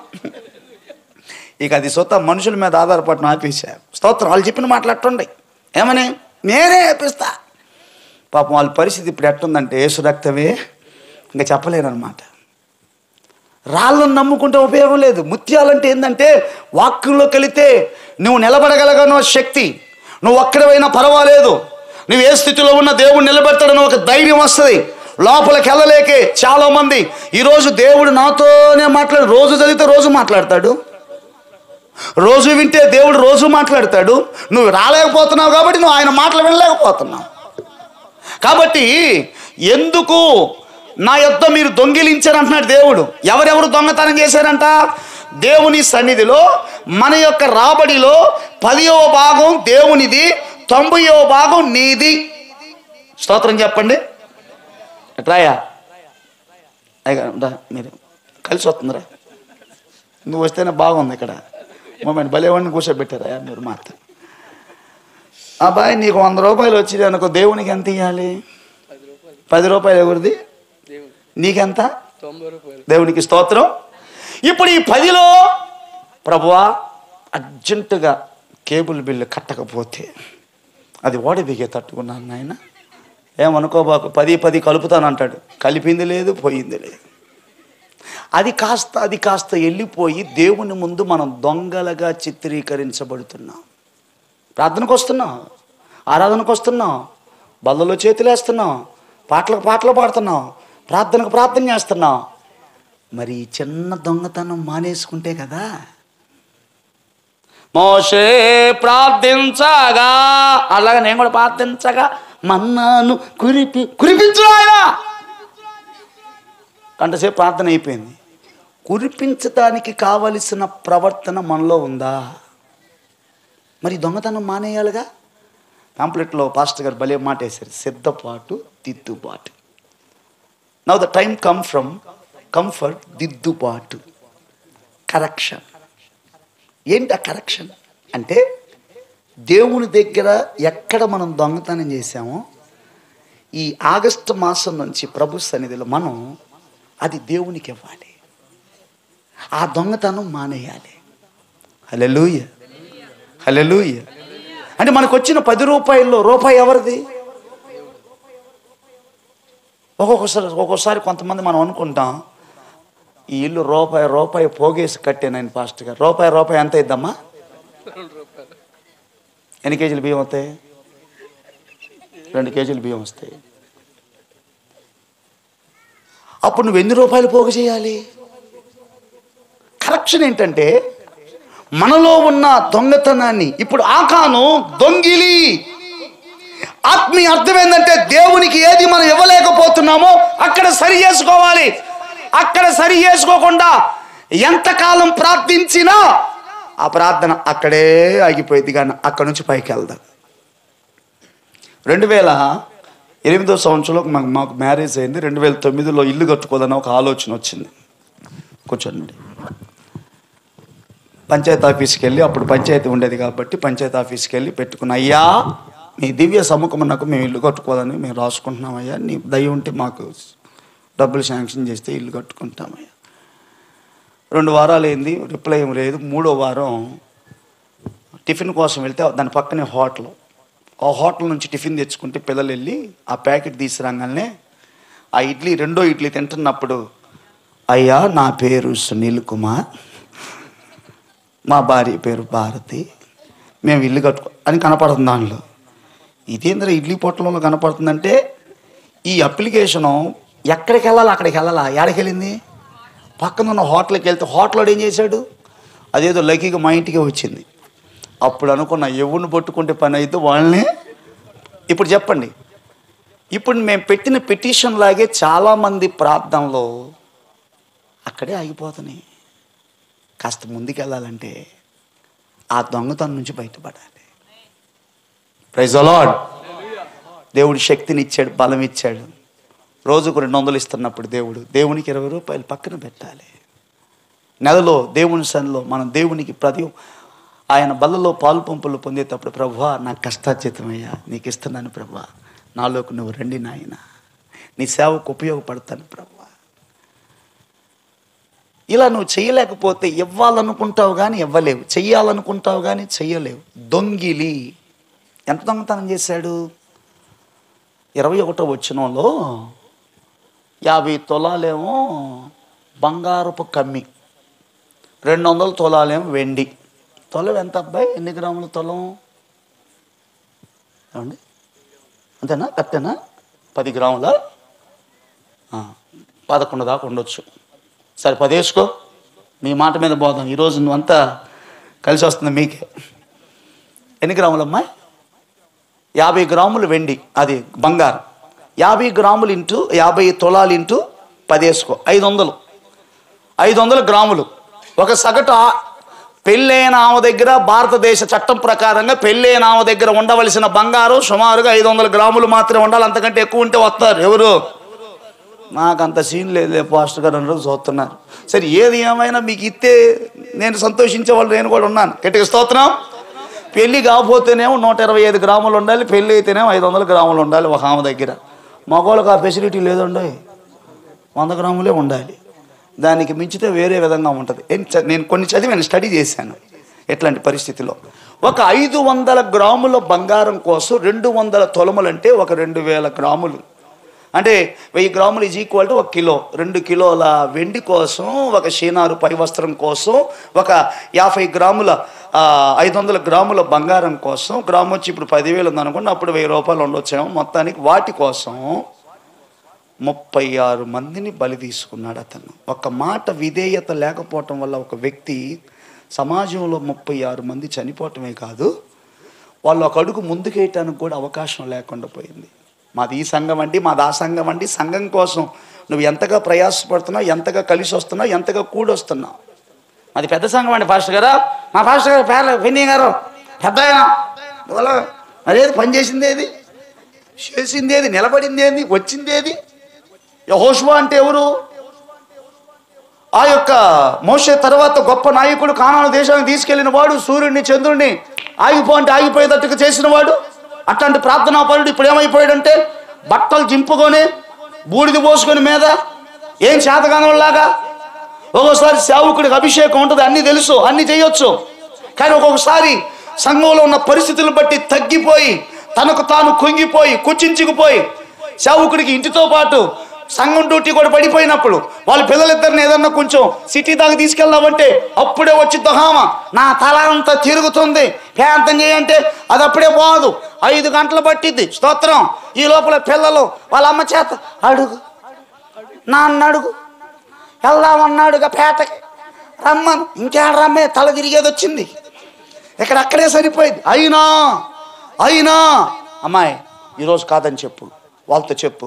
ఇక అది సొంత మనుషుల మీద ఆధారపడిన ఆపేశారు. స్తోత్రం. వాళ్ళు చెప్పిన మాట్లాడుతుండే ఏమని నేనే వేపిస్తా. పాపం వాళ్ళ పరిస్థితి ఇప్పుడు ఎట్టుందంటే యేసు రక్తమే ఇంకా చెప్పలేనమాట. రాళ్ళను నమ్ముకుంటే ఉపయోగం లేదు. ముత్యాలంటే ఏంటంటే వాక్యంలోకి వెళితే నువ్వు నిలబడగలగనో శక్తి, నువ్వు ఒక్కడైనా పర్వాలేదు, నువ్వు ఏ స్థితిలో ఉన్న దేవుడు నిలబెడతాడని ఒక ధైర్యం వస్తుంది. లోపలికి వెళ్ళలేకే చాలామంది ఈరోజు దేవుడు నాతోనే మాట్లాడు. రోజు చదివితే రోజు మాట్లాడతాడు, రోజు వింటే దేవుడు రోజు మాట్లాడతాడు. నువ్వు రాలేకపోతున్నావు కాబట్టి నువ్వు ఆయన మాటలు వినలేకపోతున్నావు. కాబట్టి ఎందుకు నా యొద్ద మీరు దొంగిలించారు అంటున్నాడు దేవుడు. ఎవరెవరు దొంగతనం చేశారంట? దేవుని సన్నిధిలో మన యొక్క రాబడిలో 10వ భాగం దేవునిది, 90వ భాగం నీది. స్తోత్రం చెప్పండి. ఎట్రాయా మీరు కలిసి వస్తుందిరా, నువ్వు వస్తేనే బాగుంది. ఇక్కడ మొమెంట్ భలేవాడిని కూర్చోబెట్టారా మీరు మాట. అబ్బాయి నీకు 100 రూపాయలు వచ్చింది అనుకో, దేవునికి ఎంత ఇవ్వాలి? 10 రూపాయలు ఎవరిది? నీకెంత? దేవునికి స్తోత్రం. ఇప్పుడు ఈ 10లో ప్రభువా అర్జెంటుగా కేబుల్ బిల్లు కట్టకపోతే అది ఓడబిగే తట్టుకున్నాను నాయన, ఏమనుకోబాకు, 10 కలుపుతానంటాడు. కలిపింది లేదు, పోయింది లేదు. అది కాస్త వెళ్ళిపోయి దేవుని ముందు మనం దొంగలుగా చిత్రీకరించబడుతున్నాం. ప్రార్థనకు వస్తున్నాం, ఆరాధనకు వస్తున్నాం, బల్లలో చేతులు వేస్తున్నాం, పాటలు పాడుతున్నాం, ప్రార్థనకు ప్రార్థన చేస్తున్నాం. మరి చిన్న దొంగతనం మానేసుకుంటే కదా. మోషే ప్రార్థించగా అలాగా నేను కూడా ప్రార్థించగా మన్నాను కురిపించు ఆయన. గంటసేపు ప్రార్థన అయిపోయింది. కురిపించడానికి కావలసిన ప్రవర్తన మనలో ఉందా? మరి దొంగతనం మానేయాలిగా. పాంప్లెట్లో పాస్టర్ గారు భలే మాట వేశారు, సిద్ధపాటు దిద్దుబాటు. Now the time come from comfort, దిద్దుబాటు, కరెక్షన్. ఏంటి ఆ కరెక్షన్ అంటే? దేవుని దగ్గర ఎక్కడ మనం దొంగతనం చేసామో ఈ ఆగస్టు మాసం నుంచి ప్రభు సన్నిధిలో మనం అది దేవునికి ఇవ్వాలి. ఆ దొంగతనం మానేయాలి. హల్లెలూయా, హల్లెలూయా. అంటే మనకు వచ్చిన 10 రూపాయల్లో రూపాయి ఎవరిది? ఒక్కొక్కసారి కొంతమంది మనం అనుకుంటాం ఈ ఇల్లు రూపాయి పోగేసి కట్టాను పాస్టర్ గారు. రూపాయి ఎంత ఇద్దామా? 2 ఎన్ని కేజీలు బియ్యం వస్తాయి? 2 కేజీలు బియ్యం వస్తాయి. అప్పుడు నువ్వు ఎన్ని రూపాయలు పోగు చేయాలి? కరెక్షన్ ఏంటంటే మనలో ఉన్న దొంగతనాన్ని ఇప్పుడు ఆకాను దొంగిలి. ఆత్మీయ అర్థం ఏంటంటే దేవునికి ఏది మనం ఇవ్వలేకపోతున్నామో అక్కడ సరి చేసుకోవాలి. అక్కడ సరి చేసుకోకుండా ఎంతకాలం ప్రార్థించినా ఆ ప్రార్థన అక్కడే ఆగిపోయింది, కానీ అక్కడ నుంచి పైకి వెళ్దాం. 2008 సంవత్సరంలో మాకు మ్యారేజ్ అయింది. 2009లో ఇల్లు కట్టుకోవాలని ఒక ఆలోచన వచ్చింది. కూర్చోండి. పంచాయతీ ఆఫీస్కి వెళ్ళి, అప్పుడు పంచాయతీ ఉండేది కాబట్టి పంచాయతీ ఆఫీస్కి వెళ్ళి పెట్టుకున్న, అయ్యా మీ దివ్య సముఖమునకు మేము ఇల్లు కట్టుకోవాలని మేము రాసుకుంటున్నామయ్యా, నీ దయ ఉంటే మాకు డబ్బులు శాంక్షన్ చేస్తే ఇల్లు కట్టుకుంటామయ్యా. 2 వారాలు అయింది, రిప్లై ఏం లేదు. 3వ వారం టిఫిన్ కోసం వెళ్తే దాని పక్కనే హోటల్. ఆ హోటల్ నుంచి టిఫిన్ తెచ్చుకుంటే పిల్లలు వెళ్ళి ఆ ప్యాకెట్ తీసుకురాగానే ఆ ఇడ్లీ, 2వ ఇడ్లీ తింటున్నప్పుడు, అయ్యా నా పేరు సునీల్ కుమార్, మా భార్య పేరు భారతి, మేము ఇల్లు కట్టుకో అని కనపడుతుంది దానిలో. ఇదేంద్ర ఇడ్లీ పొట్టలంలో కనపడుతుందంటే, ఈ అప్లికేషను ఎక్కడికి వెళ్ళాలి అక్కడికి వెళ్ళాలా, ఎక్కడికి వెళ్ళింది, పక్కన ఉన్న హోటల్కి వెళ్తే హోటల్లో ఏం చేశాడు, అదేదో లక్కీగా మా ఇంటికి వచ్చింది. అప్పుడు అనుకున్న, ఎవరిని పట్టుకుంటే పని అయితే వాళ్ళని. ఇప్పుడు చెప్పండి, ఇప్పుడు మేము పెట్టిన పిటిషన్ లాగే చాలామంది ప్రార్థనలో అక్కడే ఆగిపోతున్నాయి. కాస్త ముందుకెళ్ళాలంటే ఆ దొంగతనం నుంచి బయటపడాలి. Praise the Lord. దేవుడు శక్తిని ఇచ్చాడు, బలం ఇచ్చాడు. రోజుకు 200 ఇస్తున్నప్పుడు దేవునికి 20 రూపాయలు పక్కన పెట్టాలి. నెలలో దేవుని సన్నిలో మనం దేవునికి ఆయన బల్లలో పాలు పంపులు పొందేటప్పుడు, ప్రభువా నా కష్టార్జితమయ్యా నీకు ఇస్తున్నాను ప్రభువా, నాలోకి నువ్వు రండి నాయన, నీ సేవకు ఉపయోగపడతాను ప్రభువా. ఇలా నువ్వు చేయలేకపోతే ఇవ్వాలనుకుంటావు కానీ ఇవ్వలేవు, చెయ్యాలనుకుంటావు కానీ చెయ్యలేవు. దొంగిలి ఎంత దొంగతనం చేశాడు? 21వ వచనంలో 50 తులాలేమో బంగారపు కమ్మి, 200 తులాలేమో వెండి. తులం ఎంత అబ్బాయి, ఎన్ని గ్రాముల తులం ఏమండి? అంతేనా, కరెక్టేనా? 10 గ్రాముల 11 దాకా ఉండొచ్చు. సరే 10 వేసుకో, మీ మాట మీద పోదాం. ఈరోజు నువ్వంతా కలిసి వస్తుంది మీకే. ఎన్ని గ్రాములమ్మా? 50 గ్రాములు వెండి, అది బంగారం. 50 గ్రాములు ఇంటూ 50 తులాలు ఇంటూ 10 వేసుకో, 500 గ్రాములు. ఒక సగటు పెళ్ళైన ఆమె దగ్గర భారతదేశ చట్టం ప్రకారంగా పెళ్ళైన ఆమె దగ్గర ఉండవలసిన బంగారం సుమారుగా 500 గ్రాములు మాత్రమే ఉండాలి. అంతకంటే ఎక్కువ ఉంటే వస్తారు ఎవరు? నాకంత సీన్ లేదు పాస్టర్ గారు అందరూ చూస్తున్నారు. సరే ఏది ఏమైనా మీకు ఇస్తే నేను సంతోషించే వాళ్ళు నేను కూడా ఉన్నాను. గట్టిగా స్తోత్రం. పెళ్ళి కాకపోతేనేమో 125 గ్రాములు ఉండాలి, పెళ్ళి అయితేనేమో 500 గ్రాములు ఉండాలి ఒక ఆమె దగ్గర. మగవాళ్ళకి ఆ ఫెసిలిటీ లేదండి, 100 గ్రాములే ఉండాలి. దానికి మించితే వేరే విధంగా ఉంటుంది. నేను కొన్ని చదివాను, స్టడీ చేశాను. ఎట్లాంటి పరిస్థితిలో ఒక 500 గ్రాముల బంగారం కోసం 200 తులములు అంటే ఒక 2000 గ్రాములు, అంటే 1000 గ్రాములు ఈజ్ ఈక్వల్ టు 1 కిలో. 2 కిలోల వెండి కోసం, ఒక షీనారు పై వస్త్రం కోసం, ఒక 50 గ్రాముల 500 గ్రాముల బంగారం కోసం, గ్రాము వచ్చి ఇప్పుడు 10,000 ఉందనుకోండి, అప్పుడు 1000 రూపాయలు ఉండొచ్చేమో మొత్తానికి. వాటి కోసం 36 మందిని బలి తీసుకున్నాడు అతను. ఒక మాట విధేయత లేకపోవటం వల్ల ఒక వ్యక్తి సమాజంలో 36 మంది చనిపోవటమే కాదు, వాళ్ళు ఒక అడుగు ముందుకేయటానికి కూడా అవకాశం లేకుండా పోయింది. మాది ఈ సంఘం అండి, మాది ఆ సంఘం అండి. సంఘం కోసం నువ్వు ఎంతగా ప్రయాసపడుతున్నావు, ఎంతగా కలిసి వస్తున్నావు, ఎంతగా కూడొస్తున్నావు. మాది పెద్ద సంఘం అండి పాస్టర్ గారు, మా పాస్టర్ గారు పేర్లు విన్నీ గారు పెద్ద అదేది, పని చేసింది ఏది, చేసింది ఏది, నిలబడింది ఏది, వచ్చింది ఏది? యెహోషువ అంటే ఎవరు? ఆ యొక్క మోషే తర్వాత గొప్ప నాయకుడు, కానాను దేశానికి తీసుకెళ్లిన వాడు, సూర్యుడిని చంద్రుడిని అంటే ఆగిపోయేటట్టుగా చేసిన వాడు. అట్లాంటి ప్రార్థనా పరుడు ఇప్పుడు ఏమైపోయాడంటే బట్టలు చింపుకొని బూడిద పోసుకొని మీద ఏం చేతగానంలాగా. ఒక్కొక్కసారి సేవకుడికి అభిషేకం ఉంటుంది, అన్నీ తెలుసు, అన్నీ చేయొచ్చు. కానీ ఒక్కొక్కసారి సంఘంలో ఉన్న పరిస్థితులను బట్టి తగ్గిపోయి, తనకు తాను కుంగిపోయి, కుచించుకుపోయి, సేవకుడికి ఇంటితో పాటు సంఘం డ్యూటీ కూడా పడిపోయినప్పుడు వాళ్ళ పిల్లలిద్దరిని ఏదన్నా కొంచెం సిటీ దాకా తీసుకెళ్దామంటే అప్పుడే వచ్చి దొహామ నా తల అంతా తిరుగుతుంది, ప్రార్థన చేయంటే అది అప్పుడే పోదు, 5 గంటలు పట్టిద్ది. స్తోత్రం. ఈ లోపల పిల్లలు వాళ్ళ అమ్మ చేత అడుగు, నాన్న అడుగు, వెళ్దామన్నాడుగా పేటకి, రమ్మను, ఇంకేడ రమ్మే, తల తిరిగేది వచ్చింది. ఇక్కడ అక్కడే సరిపోయింది. అయినా అమ్మాయి ఈరోజు కాదని చెప్పు, వాళ్ళతో చెప్పు,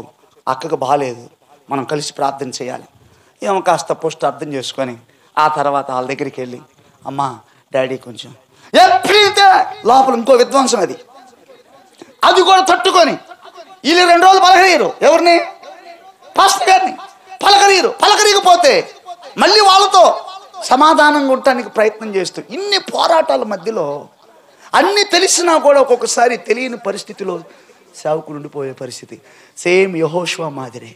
అక్కకు బాగాలేదు, మనం కలిసి ప్రార్థన చేయాలి. ఏమో కాస్త పోస్ట్ అర్థం చేసుకొని ఆ తర్వాత వాళ్ళ దగ్గరికి వెళ్ళి, అమ్మా డాడీ కొంచెం ఎప్పుడైతే లోపల ఇంకో విధ్వంసం, అది కూడా తట్టుకొని వీళ్ళు 2 రోజులు పలకరీరు. ఎవరిని? పాస్టర్ గారిని పలకరీకపోతే మళ్ళీ వాళ్ళతో సమాధానంగా ఉండటానికి ప్రయత్నం చేస్తూ ఇన్ని పోరాటాల మధ్యలో అన్నీ తెలిసినా కూడా ఒక్కొక్కసారి తెలియని పరిస్థితిలో సేవకుడు ఉండిపోయే పరిస్థితి. సేమ్ యెహోషువ మాదిరే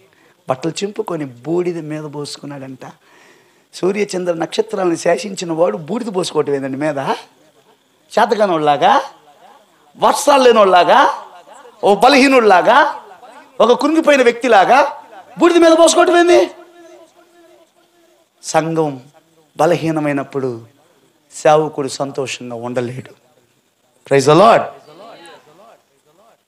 బట్టలు చింపుకొని బూడిద మీద పోసుకున్నాడంట. సూర్యచంద్ర నక్షత్రాలను శాసించిన వాడు బూడిద పోసుకోవటం ఏందండి మీద? చేతగానోళ్ళలాగా, వర్షాలు లేనోళ్ళలాగా, ఓ బలహీనుడిలాగా, ఒక కృంగిపోయిన వ్యక్తిలాగా బూడిద మీద పోసుకోవటం ఏంది? సంఘం బలహీనమైనప్పుడు సేవకుడు సంతోషంగా ఉండలేడు. Praise the Lord.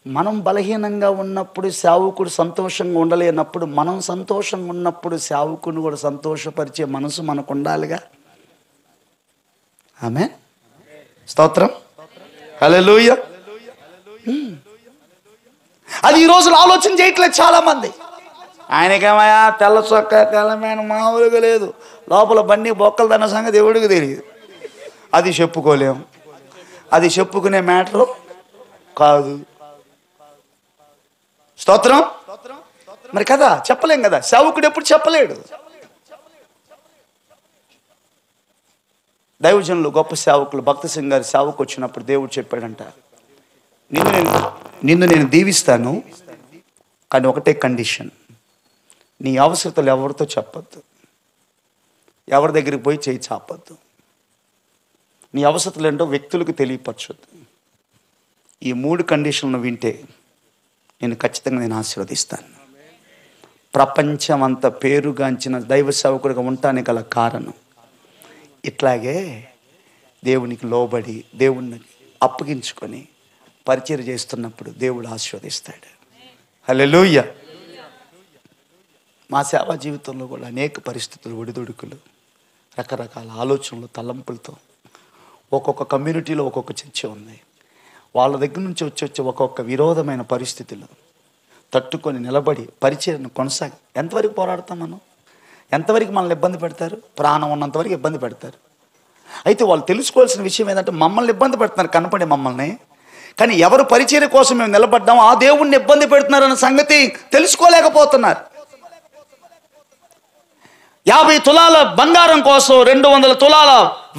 మనం బలహీనంగా ఉన్నప్పుడు సేవకుడు సంతోషంగా ఉండలేనప్పుడు, మనం సంతోషంగా ఉన్నప్పుడు సేవకుడిని కూడా సంతోషపరిచే మనసు మనకు ఉండాలిగా. ఆమేన్. స్తోత్రం. హల్లెలూయా. అది ఈ రోజులు ఆలోచన చేయట్లేదు చాలా మంది. ఆయనకేమయ్యా తెల్ల చొక్క తెల్లమైన మామూలుగా లేదు, లోపల బండి బొక్కలు దన్న సంగతి దేవుడికి తెలియదు. అది చెప్పుకోలేం, అది చెప్పుకునే మ్యాటరు కాదు. స్తోత్రం. మరి కదా చెప్పలేం కదా, సేవకుడు ఎప్పుడు చెప్పలేడు. దైవజనులు గొప్ప సేవకులు భక్త సింగ్ గారి సేవకు వచ్చినప్పుడు దేవుడు చెప్పాడంట, నిన్ను నేను దీవిస్తాను, కానీ ఒకటే కండిషన్, నీ అవసరతలు ఎవరితో చెప్పొద్దు, ఎవరి దగ్గరికి పోయి చేయి చాపొద్దు, నీ అవసరతలు ఏంటో వ్యక్తులకు తెలియపరచొద్దు. ఈ 3 కండిషన్లు వింటే నేను ఖచ్చితంగా ఆశీర్వదిస్తాను. ప్రపంచం అంత పేరుగాంచిన దైవ సేవకుడిగా ఉండటానికి గల కారణం ఇట్లాగే దేవునికి లోబడి దేవుణ్ణి అప్పగించుకొని పరిచయం చేస్తున్నప్పుడు దేవుడు ఆశీర్వదిస్తాడు. హల్లెలూయా. మా సేవా జీవితంలో కూడా అనేక పరిస్థితులు, ఒడిదుడుకులు, రకరకాల ఆలోచనలు, తలంపులతో ఒక్కొక్క కమ్యూనిటీలో ఒక్కొక్క చర్చ ఉంది. వాళ్ళ దగ్గర నుంచి వచ్చి ఒక్కొక్క విరోధమైన పరిస్థితులు తట్టుకొని నిలబడి పరిచయను కొనసాగి ఎంతవరకు పోరాడతాం మనం? ఎంతవరకు మనల్ని ఇబ్బంది పెడతారు? ప్రాణం ఉన్నంతవరకు ఇబ్బంది పెడతారు. అయితే వాళ్ళు తెలుసుకోవాల్సిన విషయం ఏంటంటే, మమ్మల్ని ఇబ్బంది పెడుతున్నారు కనపడే మమ్మల్ని, కానీ ఎవరు పరిచర్య కోసం మేము నిలబడ్డామో ఆ దేవుణ్ణి ఇబ్బంది పెడుతున్నారన్న సంగతి తెలుసుకోలేకపోతున్నారు. 50 తులాల బంగారం కోసం, 200 తులాల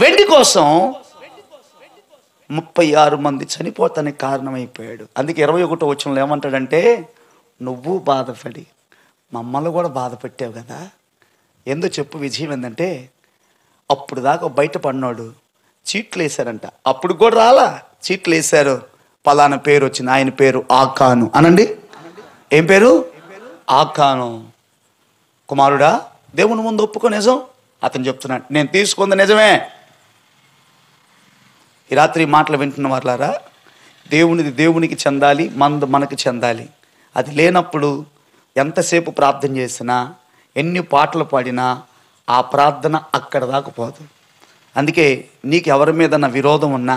వెండి కోసం 36 మంది చనిపోతానికి కారణమైపోయాడు. అందుకే 21వ వచనంలో ఏమంటాడంటే, నువ్వు బాధపడి మమ్మల్ని కూడా బాధ పెట్టావు కదా, ఏందో చెప్పు. విజయం ఏంటంటే, అప్పుడు దాకా బయట పడినాడు, చీట్లు వేశారంట. అప్పుడు కూడా రాలా, చీట్లు వేశారు, పలానా పేరు వచ్చింది, ఆయన పేరు ఆకాను. అనండి, ఏం పేరు? ఆకాను. కుమారుడా, దేవుని ముందు ఒప్పుకో, నిజం. అతను చెప్తున్నాడు, నేను తీసుకుంది నిజమే. ఈ రాత్రి మాటలు వింటున్న వాళ్ళారా, దేవునిది దేవునికి చెందాలి, మనది మనకి చెందాలి. అది లేనప్పుడు ఎంతసేపు ప్రార్థన చేసినా, ఎన్ని పాటలు పాడినా ఆ ప్రార్థన అక్కడ దాకా పోదు. అందుకే నీకు ఎవరి మీద విరోధం ఉన్నా,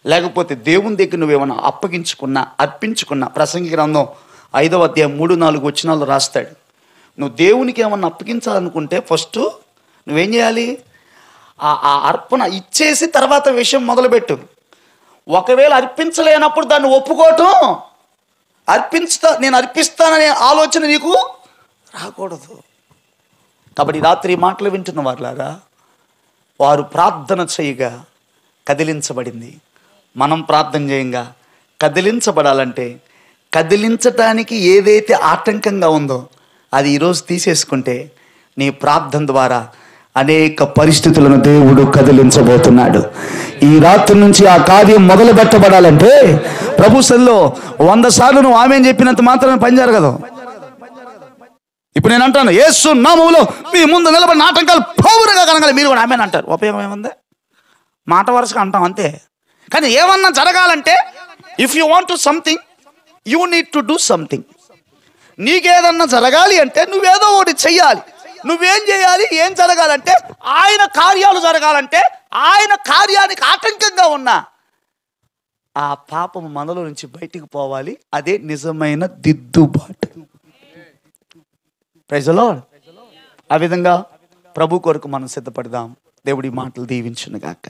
లేకపోతే దేవుని దగ్గర నువ్వేమన్నా అప్పగించుకున్నా, అర్పించుకున్నా, ప్రసంగి గ్రంథం 5వ అధ్యాయం 3-4 వచనాలు రాస్తాడు. నువ్వు దేవునికి ఏమన్నా అప్పగించాలనుకుంటే ఫస్ట్ నువ్వేం చేయాలి? ఆ అర్పణ ఇచ్చేసి తర్వాత విషయం మొదలుపెట్టు. ఒకవేళ అర్పించలేనప్పుడు దాన్ని ఒప్పుకోవటం, నేను అర్పిస్తాననే ఆలోచన నీకు రాకూడదు. కాబట్టి రాత్రి మాటలు వింటున్న వాళ్ళారా, వారు ప్రార్థన చేయగా కదిలించబడింది, మనం ప్రార్థన చేయంగా కదిలించబడాలంటే, కదిలించటానికి ఏదైతే ఆటంకంగా ఉందో అది ఈరోజు తీసేసుకుంటే నీ ప్రార్థన ద్వారా అనేక పరిస్థితులను దేవుడు కదిలించబోతున్నాడు. ఈ రాత్రి నుంచి ఆ కార్యం మొదలు పెట్టబడాలంటే ప్రభు సన్నిధిలో 100 సార్లు నువ్వు ఆమేన్ చెప్పినంత మాత్రమే పని జరగదు. ఇప్పుడు నేను అంటాను, యేసు నామములో మీ ముందు నిలబడిన ఆటంకాలు పౌరుగా కనగాలి, మీరు కూడా ఆమేన్ అంటారు. ఉపయోగం ఏముంది? మాట వరుసగా అంటాం అంతే. కానీ ఏమన్నా జరగాలంటే, if you want to something, you need to do something. నీకేదన్నా జరగాలి అంటే నువ్వేదో ఒకటి చెయ్యాలి. నువ్వేం చేయాలి? ఏం జరగాలంటే, ఆయన కార్యాలు జరగాలంటే, ఆయన కార్యానికి ఆటంకంగా ఉన్న ఆ పాపం మనలో నుంచి బయటికి పోవాలి. అదే నిజమైన దిద్దుబాటు. Praise the Lord. ఆ విధంగా ప్రభు కొరకు మనం సిద్ధపడదాం. దేవుడి మాటలు దీవించును గాక.